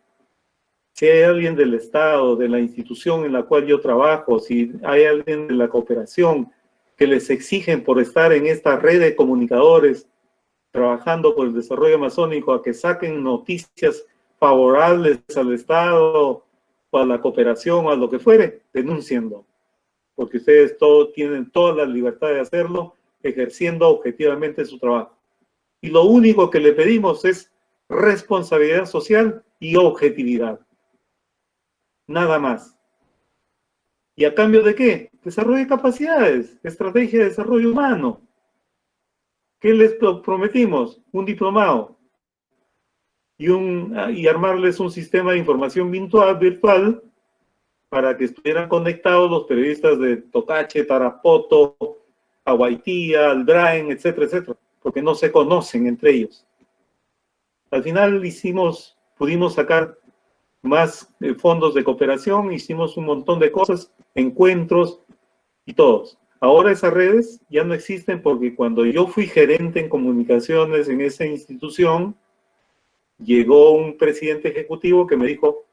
si hay alguien del Estado, de la institución en la cual yo trabajo, si hay alguien de la cooperación que les exigen por estar en esta red de comunicadores trabajando por el desarrollo amazónico a que saquen noticias favorables al Estado o a la cooperación o a lo que fuere, denúncienlo. Porque ustedes tienen toda la libertad de hacerlo, ejerciendo objetivamente su trabajo. Y lo único que le pedimos es responsabilidad social y objetividad. Nada más. ¿Y a cambio de qué? Desarrollo de capacidades, estrategia de desarrollo humano. ¿Qué les prometimos? Un diplomado. Y armarles un sistema de información virtual para que estuvieran conectados los periodistas de Tocache, Tarapoto, Aguaitía, Aldraen, etcétera, etcétera, porque no se conocen entre ellos. Al final pudimos sacar más fondos de cooperación, hicimos un montón de cosas, encuentros y todos. Ahora esas redes ya no existen porque cuando yo fui gerente en comunicaciones en esa institución, llegó un presidente ejecutivo que me dijo,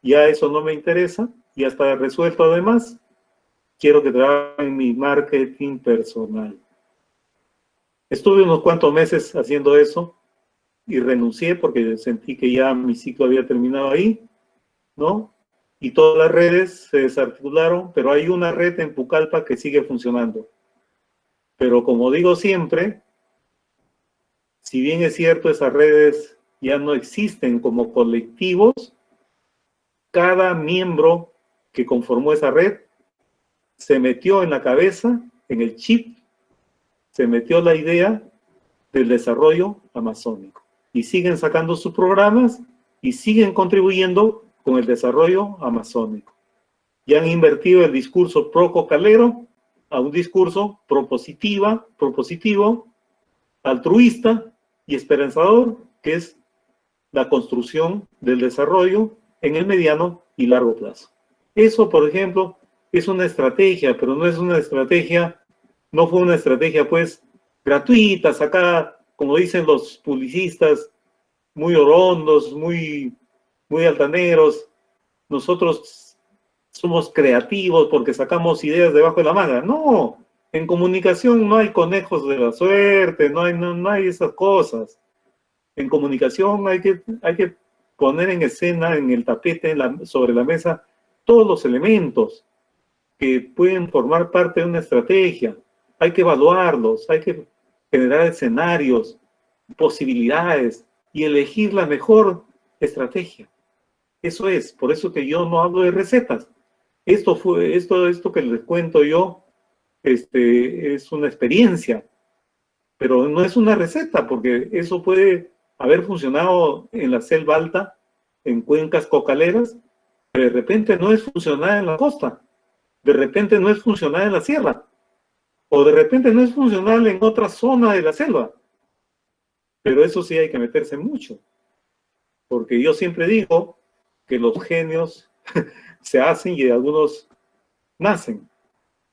ya eso no me interesa, ya está resuelto además, quiero que trabajen en mi marketing personal. Estuve unos cuantos meses haciendo eso y renuncié porque sentí que ya mi ciclo había terminado ahí, ¿no? Y todas las redes se desarticularon, pero hay una red en Pucallpa que sigue funcionando. Pero como digo siempre, si bien es cierto, esas redes ya no existen como colectivos, cada miembro que conformó esa red se metió en la cabeza, en el chip, se metió la idea del desarrollo amazónico. Y siguen sacando sus programas y siguen contribuyendo con el desarrollo amazónico. Y han invertido el discurso pro-cocalero a un discurso propositivo, altruista y esperanzador, que es la construcción del desarrollo en el mediano y largo plazo. Eso, por ejemplo, es una estrategia, pero no es una estrategia, no fue una estrategia, pues, gratuita, sacada, como dicen los publicistas, muy orondos, muy altaneros. Nosotros somos creativos porque sacamos ideas debajo de la manga. No, en comunicación no hay conejos de la suerte, no hay esas cosas. En comunicación hay que poner en escena, en el tapete, sobre la mesa, todos los elementos que pueden formar parte de una estrategia. Hay que evaluarlos, hay que generar escenarios, posibilidades y elegir la mejor estrategia. Eso es, por eso que yo no hablo de recetas. Esto que les cuento yo, es una experiencia, pero no es una receta, porque eso puede haber funcionado en la selva alta, en cuencas cocaleras, pero de repente no es funcional en la costa, de repente no es funcional en la sierra, o de repente no es funcional en otra zona de la selva. Pero eso sí hay que meterse mucho, porque yo siempre digo que los genios se hacen y algunos nacen.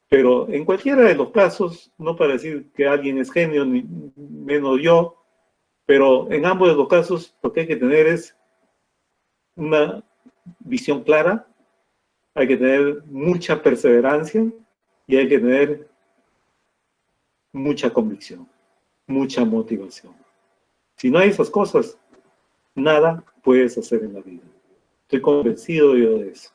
Pero en cualquiera de los casos, no para decir que alguien es genio, ni menos yo, pero en ambos de los casos lo que hay que tener es una visión clara, hay que tener mucha perseverancia y hay que tener mucha convicción, mucha motivación. Si no hay esas cosas, nada puedes hacer en la vida. Estoy convencido yo de eso.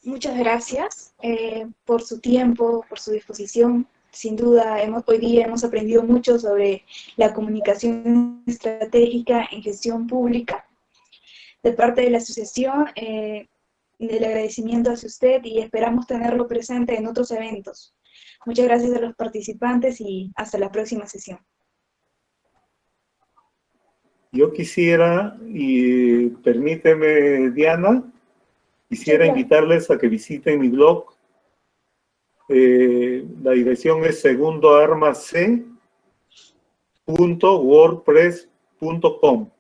Muchas gracias por su tiempo, por su disposición. Sin duda, hoy día hemos aprendido mucho sobre la comunicación estratégica en gestión pública. De parte de la asociación, el agradecimiento hacia usted y esperamos tenerlo presente en otros eventos. Muchas gracias a los participantes y hasta la próxima sesión. Yo quisiera, y permíteme, Diana, quisiera invitarles a que visiten mi blog. La dirección es segundoarmac.wordpress.com.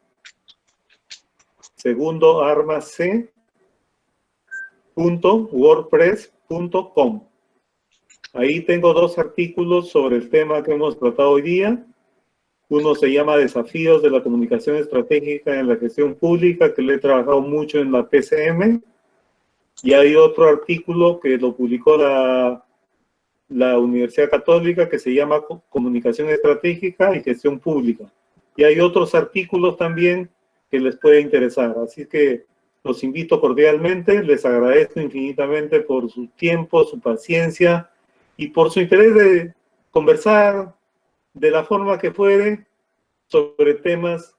segundoarmac.wordpress.com. Ahí tengo 2 artículos sobre el tema que hemos tratado hoy día. Uno se llama Desafíos de la comunicación estratégica en la gestión pública, que lo he trabajado mucho en la PCM. Y hay otro artículo que lo publicó la Universidad Católica, que se llama Comunicación Estratégica y Gestión Pública. Y hay otros artículos también que les puede interesar. Así que los invito cordialmente, les agradezco infinitamente por su tiempo, su paciencia y por su interés de conversar de la forma que puede sobre temas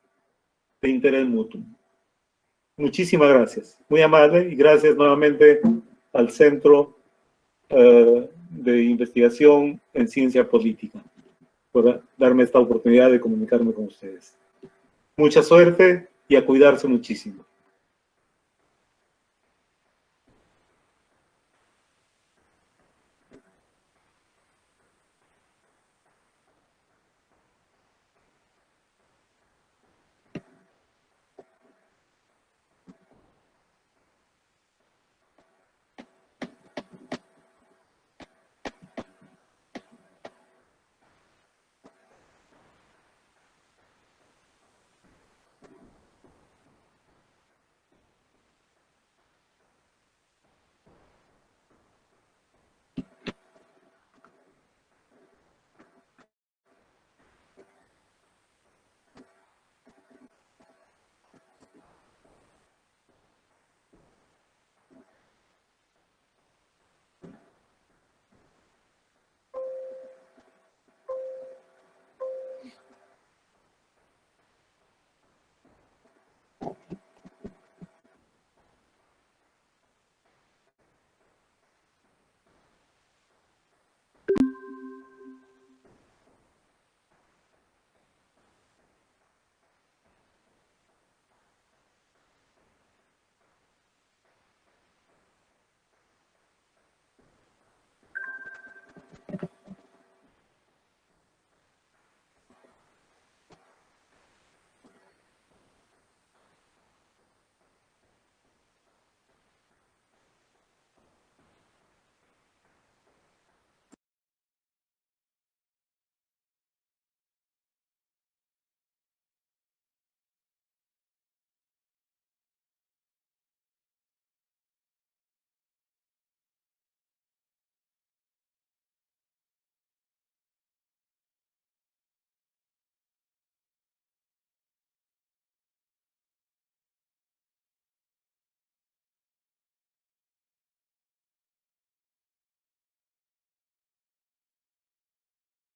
de interés mutuo. Muchísimas gracias, muy amable, y gracias nuevamente al Centro de Investigación en Ciencia Política por darme esta oportunidad de comunicarme con ustedes. Mucha suerte y a cuidarse muchísimo.